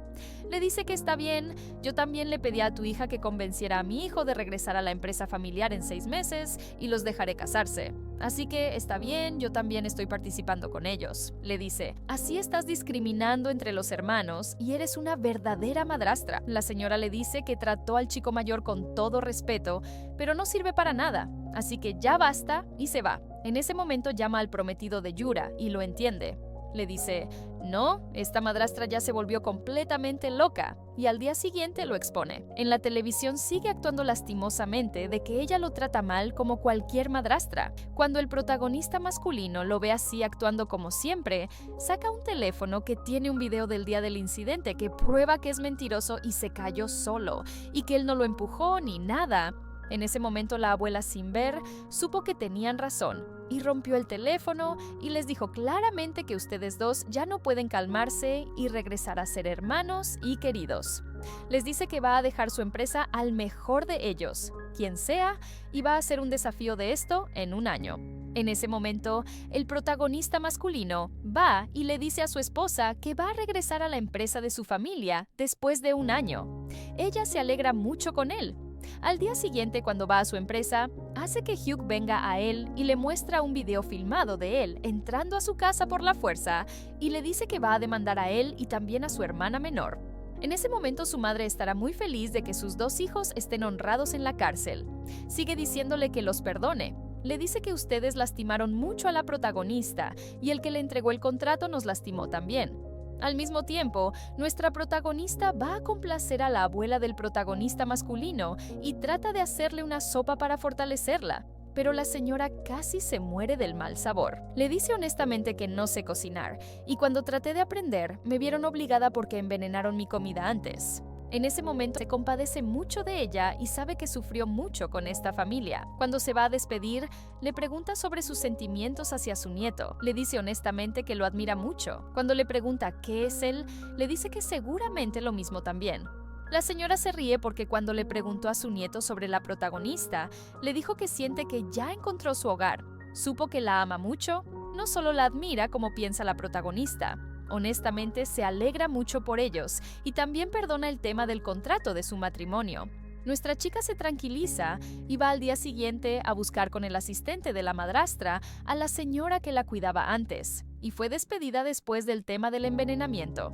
Le dice que está bien, yo también le pedí a tu hija que convenciera a mi hijo de regresar a la empresa familiar en 6 meses y los dejaré casarse. Así que está bien, yo también estoy participando con ellos. Le dice, así estás discriminando entre los hermanos y eres una verdadera madrastra. La señora le dice que trató al chico mayor con todo respeto, pero no sirve para nada. Así que ya basta y se va. En ese momento llama al prometido de Yura y lo entiende. Le dice, no, esta madrastra ya se volvió completamente loca, y al día siguiente lo expone. En la televisión sigue actuando lastimosamente de que ella lo trata mal como cualquier madrastra. Cuando el protagonista masculino lo ve así actuando como siempre, saca un teléfono que tiene un video del día del incidente que prueba que es mentiroso y se cayó solo, y que él no lo empujó ni nada. En ese momento la abuela, sin ver, supo que tenían razón y rompió el teléfono y les dijo claramente que ustedes dos ya no pueden calmarse y regresar a ser hermanos y queridos. Les dice que va a dejar su empresa al mejor de ellos, quien sea, y va a hacer un desafío de esto en 1 año. En ese momento, el protagonista masculino va y le dice a su esposa que va a regresar a la empresa de su familia después de 1 año. Ella se alegra mucho con él. Al día siguiente, cuando va a su empresa, hace que Hugh venga a él y le muestra un video filmado de él entrando a su casa por la fuerza y le dice que va a demandar a él y también a su hermana menor. En ese momento su madre estará muy feliz de que sus 2 hijos estén honrados en la cárcel. Sigue diciéndole que los perdone. Le dice que ustedes lastimaron mucho a la protagonista y el que le entregó el contrato nos lastimó también. Al mismo tiempo, nuestra protagonista va a complacer a la abuela del protagonista masculino y trata de hacerle una sopa para fortalecerla, pero la señora casi se muere del mal sabor. Le dice honestamente que no sé cocinar, y cuando traté de aprender, me vieron obligada porque envenenaron mi comida antes. En ese momento se compadece mucho de ella y sabe que sufrió mucho con esta familia. Cuando se va a despedir, le pregunta sobre sus sentimientos hacia su nieto. Le dice honestamente que lo admira mucho. Cuando le pregunta qué es él, le dice que seguramente lo mismo también. La señora se ríe porque cuando le preguntó a su nieto sobre la protagonista, le dijo que siente que ya encontró su hogar. Supo que la ama mucho, no solo la admira como piensa la protagonista. Honestamente, se alegra mucho por ellos y también perdona el tema del contrato de su matrimonio. Nuestra chica se tranquiliza y va al día siguiente a buscar con el asistente de la madrastra a la señora que la cuidaba antes, y fue despedida después del tema del envenenamiento.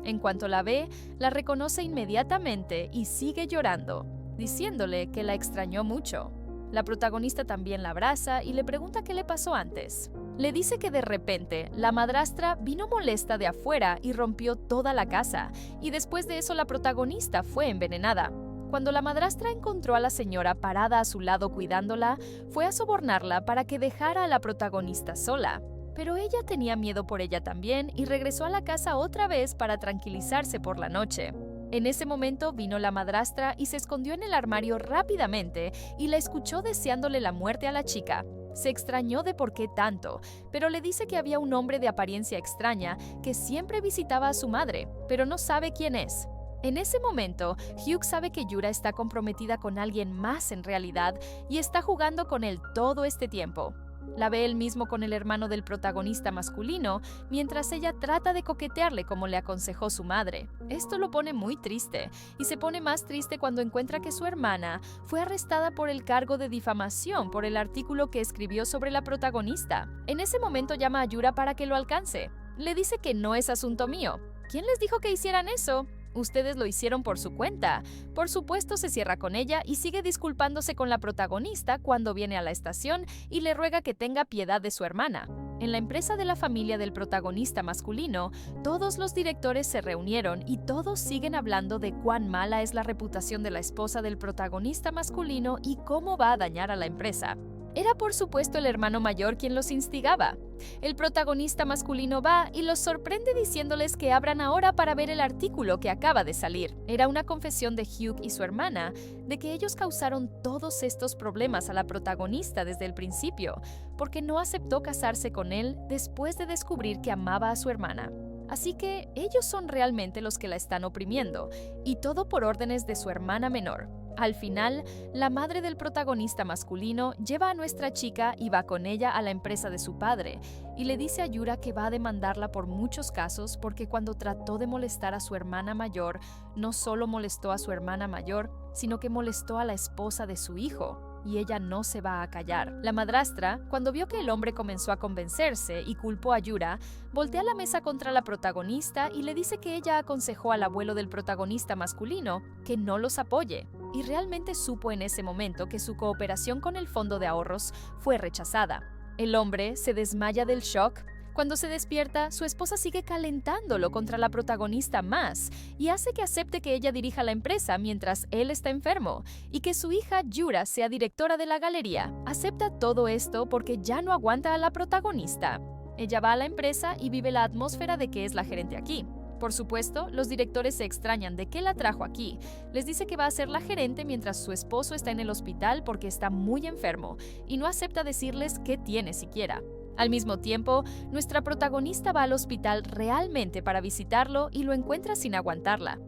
En cuanto la ve, la reconoce inmediatamente y sigue llorando, diciéndole que la extrañó mucho. La protagonista también la abraza y le pregunta qué le pasó antes. Le dice que de repente la madrastra vino molesta de afuera y rompió toda la casa, y después de eso la protagonista fue envenenada. Cuando la madrastra encontró a la señora parada a su lado cuidándola, fue a sobornarla para que dejara a la protagonista sola. Pero ella tenía miedo por ella también y regresó a la casa otra vez para tranquilizarse por la noche. En ese momento vino la madrastra y se escondió en el armario rápidamente y la escuchó deseándole la muerte a la chica. Se extrañó de por qué tanto, pero le dice que había un hombre de apariencia extraña que siempre visitaba a su madre, pero no sabe quién es. En ese momento, Hugh sabe que Yura está comprometida con alguien más en realidad y está jugando con él todo este tiempo. La ve él mismo con el hermano del protagonista masculino, mientras ella trata de coquetearle como le aconsejó su madre. Esto lo pone muy triste, y se pone más triste cuando encuentra que su hermana fue arrestada por el cargo de difamación por el artículo que escribió sobre la protagonista. En ese momento llama a Yura para que lo alcance. Le dice que no es asunto mío. ¿Quién les dijo que hicieran eso? Ustedes lo hicieron por su cuenta. Por supuesto, se cierra con ella y sigue disculpándose con la protagonista cuando viene a la estación y le ruega que tenga piedad de su hermana. En la empresa de la familia del protagonista masculino, todos los directores se reunieron y todos siguen hablando de cuán mala es la reputación de la esposa del protagonista masculino y cómo va a dañar a la empresa. Era por supuesto el hermano mayor quien los instigaba. El protagonista masculino va y los sorprende diciéndoles que abran ahora para ver el artículo que acaba de salir. Era una confesión de Hugh y su hermana de que ellos causaron todos estos problemas a la protagonista desde el principio, porque no aceptó casarse con él después de descubrir que amaba a su hermana. Así que ellos son realmente los que la están oprimiendo, y todo por órdenes de su hermana menor. Al final, la madre del protagonista masculino lleva a nuestra chica y va con ella a la empresa de su padre, y le dice a Yura que va a demandarla por muchos casos porque cuando trató de molestar a su hermana mayor, no solo molestó a su hermana mayor, sino que molestó a la esposa de su hijo. Y ella no se va a callar. La madrastra, cuando vio que el hombre comenzó a convencerse y culpó a Yura, voltea la mesa contra la protagonista y le dice que ella aconsejó al abuelo del protagonista masculino que no los apoye. Y realmente supo en ese momento que su cooperación con el fondo de ahorros fue rechazada. El hombre se desmaya del shock. Cuando se despierta, su esposa sigue calentándolo contra la protagonista más y hace que acepte que ella dirija la empresa mientras él está enfermo y que su hija Yura sea directora de la galería. Acepta todo esto porque ya no aguanta a la protagonista. Ella va a la empresa y vive la atmósfera de que es la gerente aquí. Por supuesto, los directores se extrañan de qué la trajo aquí. Les dice que va a ser la gerente mientras su esposo está en el hospital porque está muy enfermo y no acepta decirles qué tiene siquiera. Al mismo tiempo, nuestra protagonista va al hospital realmente para visitarlo y lo encuentra sin aguantarla.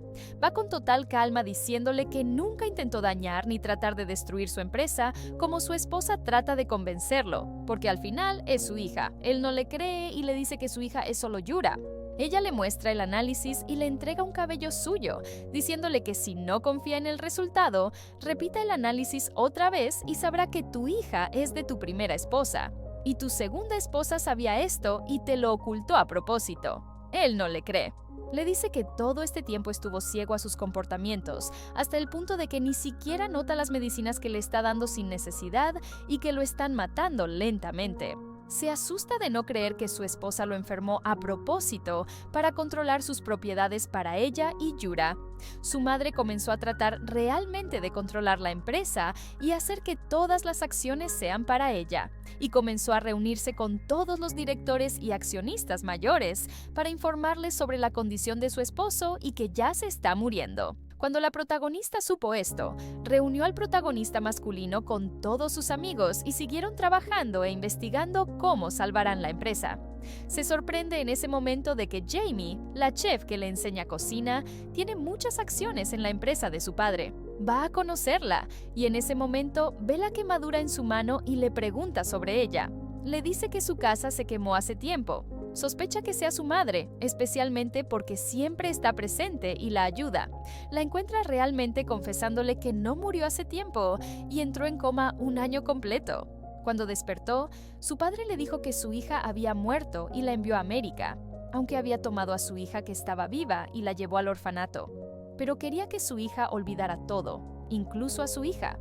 Va con total calma diciéndole que nunca intentó dañar ni tratar de destruir su empresa, como su esposa trata de convencerlo, porque al final es su hija. Él no le cree y le dice que su hija es solo Yura. Ella le muestra el análisis y le entrega un cabello suyo, diciéndole que si no confía en el resultado, repita el análisis otra vez y sabrá que tu hija es de tu primera esposa. Y tu segunda esposa sabía esto y te lo ocultó a propósito. Él no le cree. Le dice que todo este tiempo estuvo ciego a sus comportamientos, hasta el punto de que ni siquiera nota las medicinas que le está dando sin necesidad y que lo están matando lentamente. Se asusta de no creer que su esposa lo enfermó a propósito para controlar sus propiedades para ella y Yura. Su madre comenzó a tratar realmente de controlar la empresa y hacer que todas las acciones sean para ella. Y comenzó a reunirse con todos los directores y accionistas mayores para informarles sobre la condición de su esposo y que ya se está muriendo. Cuando la protagonista supo esto, reunió al protagonista masculino con todos sus amigos y siguieron trabajando e investigando cómo salvarán la empresa. Se sorprende en ese momento de que Jamie, la chef que le enseña cocina, tiene muchas acciones en la empresa de su padre. Va a conocerla y en ese momento ve la quemadura en su mano y le pregunta sobre ella. Le dice que su casa se quemó hace tiempo. Sospecha que sea su madre, especialmente porque siempre está presente y la ayuda. La encuentra realmente confesándole que no murió hace tiempo y entró en coma un año completo. Cuando despertó, su padre le dijo que su hija había muerto y la envió a América, aunque había tomado a su hija que estaba viva y la llevó al orfanato. Pero quería que su hija olvidara todo, incluso a su hija.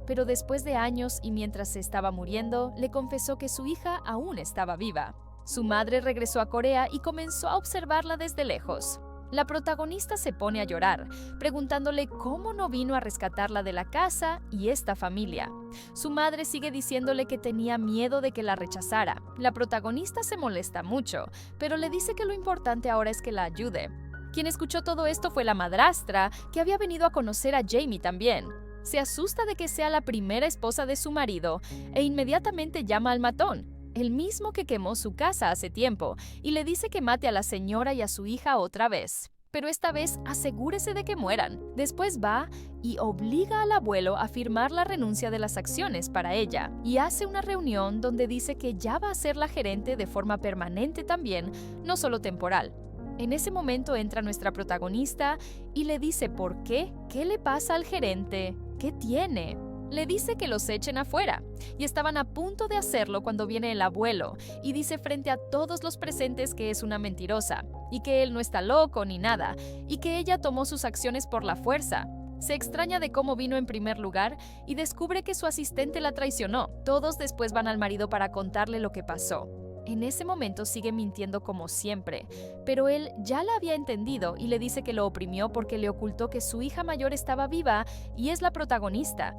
Pero después de años y mientras se estaba muriendo, le confesó que su hija aún estaba viva. Su madre regresó a Corea y comenzó a observarla desde lejos. La protagonista se pone a llorar, preguntándole cómo no vino a rescatarla de la casa y esta familia. Su madre sigue diciéndole que tenía miedo de que la rechazara. La protagonista se molesta mucho, pero le dice que lo importante ahora es que la ayude. Quien escuchó todo esto fue la madrastra, que había venido a conocer a Jamie también. Se asusta de que sea la primera esposa de su marido e inmediatamente llama al matón, el mismo que quemó su casa hace tiempo, y le dice que mate a la señora y a su hija otra vez. Pero esta vez asegúrese de que mueran. Después va y obliga al abuelo a firmar la renuncia de las acciones para ella, y hace una reunión donde dice que ya va a ser la gerente de forma permanente también, no solo temporal. En ese momento entra nuestra protagonista y le dice por qué, qué le pasa al gerente, qué tiene. Le dice que los echen afuera, y estaban a punto de hacerlo cuando viene el abuelo y dice frente a todos los presentes que es una mentirosa, y que él no está loco ni nada, y que ella tomó sus acciones por la fuerza. Se extraña de cómo vino en primer lugar y descubre que su asistente la traicionó. Todos después van al marido para contarle lo que pasó. En ese momento sigue mintiendo como siempre, pero él ya la había entendido y le dice que lo oprimió porque le ocultó que su hija mayor estaba viva y es la protagonista.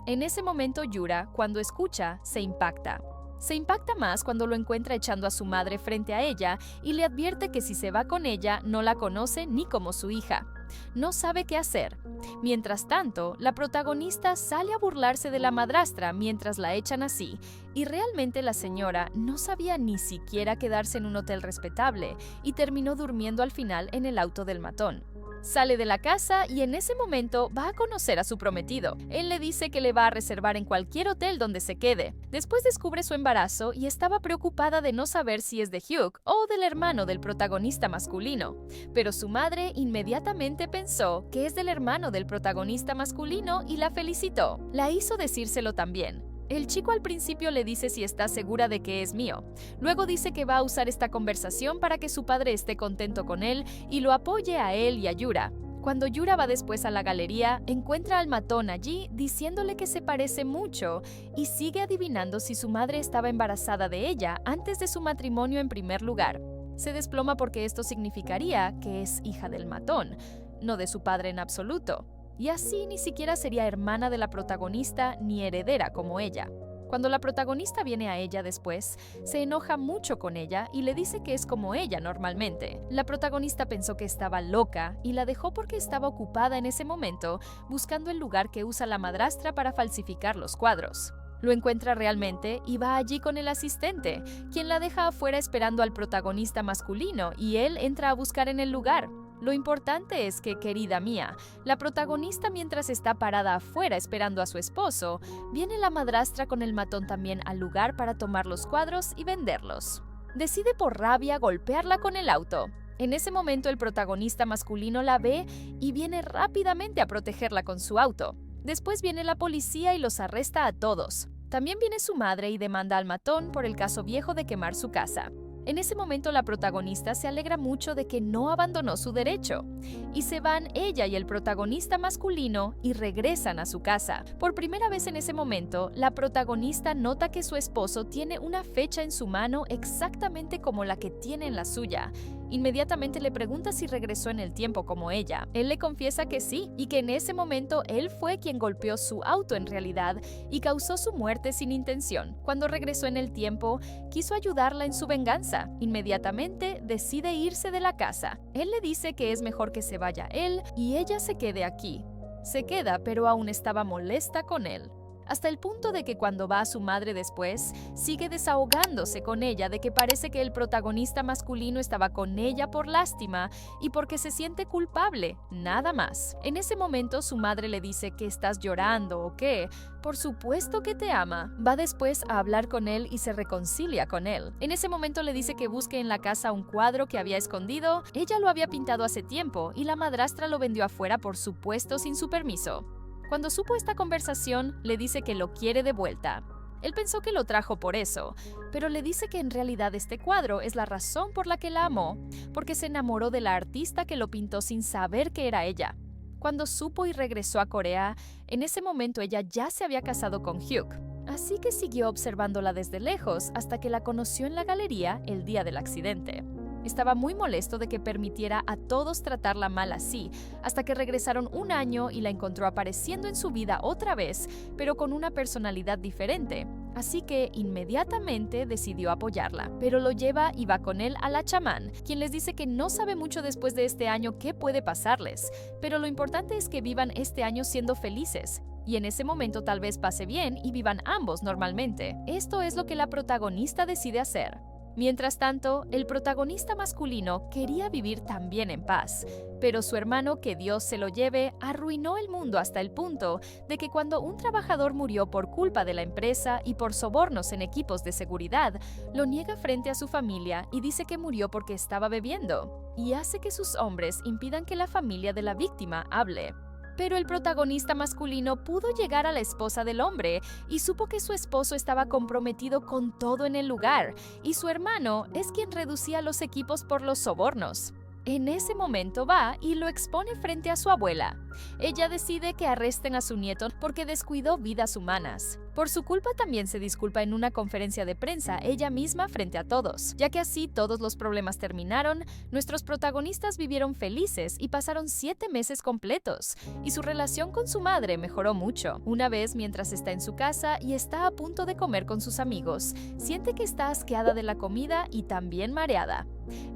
En ese momento Yura, cuando escucha, se impacta. Se impacta más cuando lo encuentra echando a su madre frente a ella y le advierte que si se va con ella no la conoce ni como su hija. No sabe qué hacer. Mientras tanto, la protagonista sale a burlarse de la madrastra mientras la echan así, y realmente la señora no sabía ni siquiera quedarse en un hotel respetable y terminó durmiendo al final en el auto del matón. Sale de la casa y en ese momento va a conocer a su prometido. Él le dice que le va a reservar en cualquier hotel donde se quede. Después descubre su embarazo y estaba preocupada de no saber si es de Hugh o del hermano del protagonista masculino. Pero su madre inmediatamente pensó que es del hermano del protagonista masculino y la felicitó. La hizo decírselo también. El chico al principio le dice si está segura de que es mío. Luego dice que va a usar esta conversación para que su padre esté contento con él y lo apoye a él y a Yura. Cuando Yura va después a la galería, encuentra al matón allí diciéndole que se parece mucho y sigue adivinando si su madre estaba embarazada de ella antes de su matrimonio en primer lugar. Se desploma porque esto significaría que es hija del matón, no de su padre en absoluto. Y así ni siquiera sería hermana de la protagonista ni heredera como ella. Cuando la protagonista viene a ella después, se enoja mucho con ella y le dice que es como ella normalmente. La protagonista pensó que estaba loca y la dejó porque estaba ocupada en ese momento buscando el lugar que usa la madrastra para falsificar los cuadros. Lo encuentra realmente y va allí con el asistente, quien la deja afuera esperando al protagonista masculino y él entra a buscar en el lugar. Lo importante es que, querida mía, la protagonista mientras está parada afuera esperando a su esposo, viene la madrastra con el matón también al lugar para tomar los cuadros y venderlos. Decide por rabia golpearla con el auto. En ese momento el protagonista masculino la ve y viene rápidamente a protegerla con su auto. Después viene la policía y los arresta a todos. También viene su madre y demanda al matón por el caso viejo de quemar su casa. En ese momento la protagonista se alegra mucho de que no abandonó su derecho, y se van ella y el protagonista masculino y regresan a su casa. Por primera vez en ese momento, la protagonista nota que su esposo tiene una fecha en su mano exactamente como la que tiene en la suya. Inmediatamente le pregunta si regresó en el tiempo como ella. Él le confiesa que sí, y que en ese momento él fue quien golpeó su auto en realidad y causó su muerte sin intención. Cuando regresó en el tiempo, quiso ayudarla en su venganza. Inmediatamente decide irse de la casa. Él le dice que es mejor que se vaya él y ella se quede aquí. Se queda, pero aún estaba molesta con él. Hasta el punto de que cuando va a su madre después, sigue desahogándose con ella de que parece que el protagonista masculino estaba con ella por lástima y porque se siente culpable, nada más. En ese momento su madre le dice que estás llorando o qué, por supuesto que te ama. Va después a hablar con él y se reconcilia con él. En ese momento le dice que busque en la casa un cuadro que había escondido, ella lo había pintado hace tiempo y la madrastra lo vendió afuera por supuesto sin su permiso. Cuando supo esta conversación, le dice que lo quiere de vuelta. Él pensó que lo trajo por eso, pero le dice que en realidad este cuadro es la razón por la que la amó, porque se enamoró de la artista que lo pintó sin saber que era ella. Cuando supo y regresó a Corea, en ese momento ella ya se había casado con Hugh, así que siguió observándola desde lejos hasta que la conoció en la galería el día del accidente. Estaba muy molesto de que permitiera a todos tratarla mal así, hasta que regresaron un año y la encontró apareciendo en su vida otra vez, pero con una personalidad diferente. Así que inmediatamente decidió apoyarla, pero lo lleva y va con él a la chamán, quien les dice que no sabe mucho después de este año qué puede pasarles, pero lo importante es que vivan este año siendo felices. Y en ese momento tal vez pase bien y vivan ambos normalmente. Esto es lo que la protagonista decide hacer. Mientras tanto, el protagonista masculino quería vivir también en paz, pero su hermano, que Dios se lo lleve, arruinó el mundo hasta el punto de que cuando un trabajador murió por culpa de la empresa y por sobornos en equipos de seguridad, lo niega frente a su familia y dice que murió porque estaba bebiendo, y hace que sus hombres impidan que la familia de la víctima hable. Pero el protagonista masculino pudo llegar a la esposa del hombre y supo que su esposo estaba comprometido con todo en el lugar, y su hermano es quien reducía los equipos por los sobornos. En ese momento va y lo expone frente a su abuela. Ella decide que arresten a su nieto porque descuidó vidas humanas. Por su culpa también se disculpa en una conferencia de prensa ella misma frente a todos. Ya que así todos los problemas terminaron, nuestros protagonistas vivieron felices y pasaron 7 meses completos, y su relación con su madre mejoró mucho. Una vez, mientras está en su casa y está a punto de comer con sus amigos, siente que está asqueada de la comida y también mareada.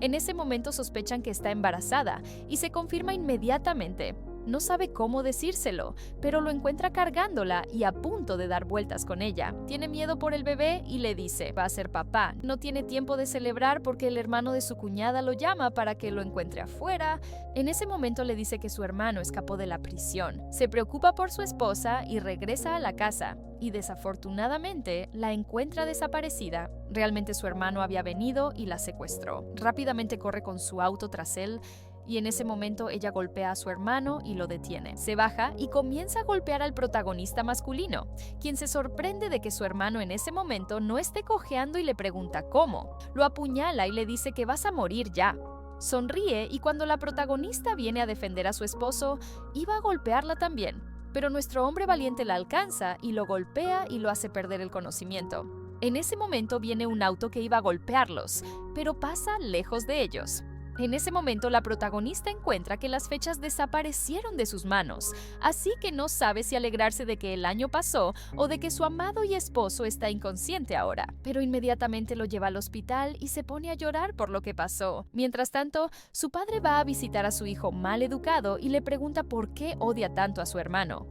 En ese momento sospechan que está embarazada y se confirma inmediatamente. No sabe cómo decírselo, pero lo encuentra cargándola y a punto de dar vueltas con ella. Tiene miedo por el bebé y le dice, va a ser papá. No tiene tiempo de celebrar porque el hermano de su cuñada lo llama para que lo encuentre afuera. En ese momento le dice que su hermano escapó de la prisión. Se preocupa por su esposa y regresa a la casa. Y desafortunadamente la encuentra desaparecida. Realmente su hermano había venido y la secuestró. Rápidamente corre con su auto tras él, y en ese momento ella golpea a su hermano y lo detiene. Se baja y comienza a golpear al protagonista masculino, quien se sorprende de que su hermano en ese momento no esté cojeando y le pregunta cómo. Lo apuñala y le dice que vas a morir ya. Sonríe y cuando la protagonista viene a defender a su esposo, iba a golpearla también. Pero nuestro hombre valiente la alcanza y lo golpea y lo hace perder el conocimiento. En ese momento viene un auto que iba a golpearlos, pero pasa lejos de ellos. En ese momento la protagonista encuentra que las fechas desaparecieron de sus manos, así que no sabe si alegrarse de que el año pasó o de que su amado y esposo está inconsciente ahora. Pero inmediatamente lo lleva al hospital y se pone a llorar por lo que pasó. Mientras tanto, su padre va a visitar a su hijo mal educado y le pregunta por qué odia tanto a su hermano.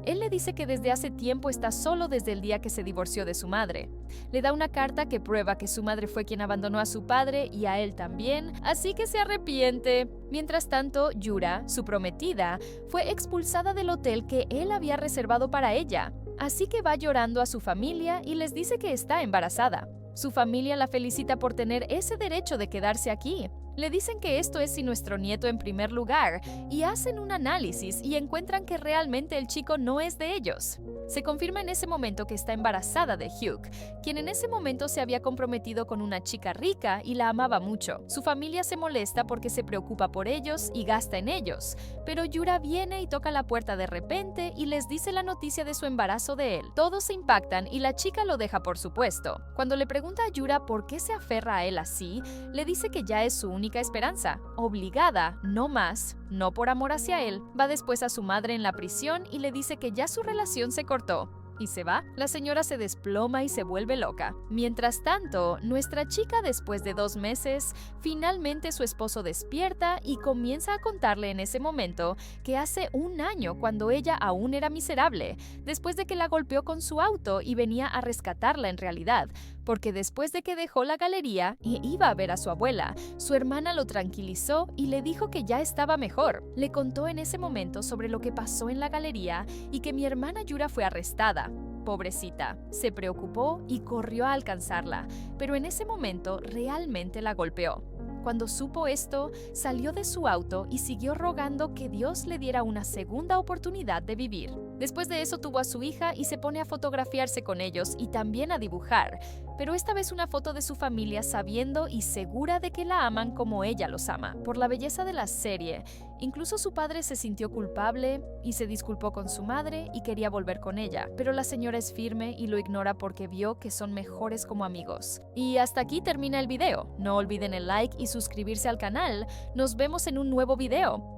Él le dice que desde hace tiempo está solo desde el día que se divorció de su madre. Le da una carta que prueba que su madre fue quien abandonó a su padre y a él también, así que se arrepiente. Mientras tanto, Yura, su prometida, fue expulsada del hotel que él había reservado para ella. Así que va llorando a su familia y les dice que está embarazada. Su familia la felicita por tener ese derecho de quedarse aquí. Le dicen que esto es sin nuestro nieto en primer lugar y hacen un análisis y encuentran que realmente el chico no es de ellos. Se confirma en ese momento que está embarazada de Hugh, quien en ese momento se había comprometido con una chica rica y la amaba mucho. Su familia se molesta porque se preocupa por ellos y gasta en ellos, pero Yura viene y toca la puerta de repente y les dice la noticia de su embarazo de él. Todos se impactan y la chica lo deja por supuesto. Cuando le pregunta a Yura por qué se aferra a él así, le dice que ya es su única esperanza. Obligada, no más, no por amor hacia él, va después a su madre en la prisión y le dice que ya su relación se cortó. Y se va. La señora se desploma y se vuelve loca. Mientras tanto, nuestra chica, después de 2 meses, finalmente su esposo despierta y comienza a contarle en ese momento que hace 1 año, cuando ella aún era miserable, después de que la golpeó con su auto y venía a rescatarla en realidad, porque después de que dejó la galería y iba a ver a su abuela, su hermana lo tranquilizó y le dijo que ya estaba mejor. Le contó en ese momento sobre lo que pasó en la galería y que mi hermana Yura fue arrestada. Pobrecita, se preocupó y corrió a alcanzarla, pero en ese momento realmente la golpeó. Cuando supo esto, salió de su auto y siguió rogando que Dios le diera una segunda oportunidad de vivir. Después de eso tuvo a su hija y se pone a fotografiarse con ellos y también a dibujar, pero esta vez una foto de su familia sabiendo y segura de que la aman como ella los ama. Por la belleza de la serie, incluso su padre se sintió culpable y se disculpó con su madre y quería volver con ella, pero la señora es firme y lo ignora porque vio que son mejores como amigos. Y hasta aquí termina el video. No olviden el like y suscribirse al canal. Nos vemos en un nuevo video.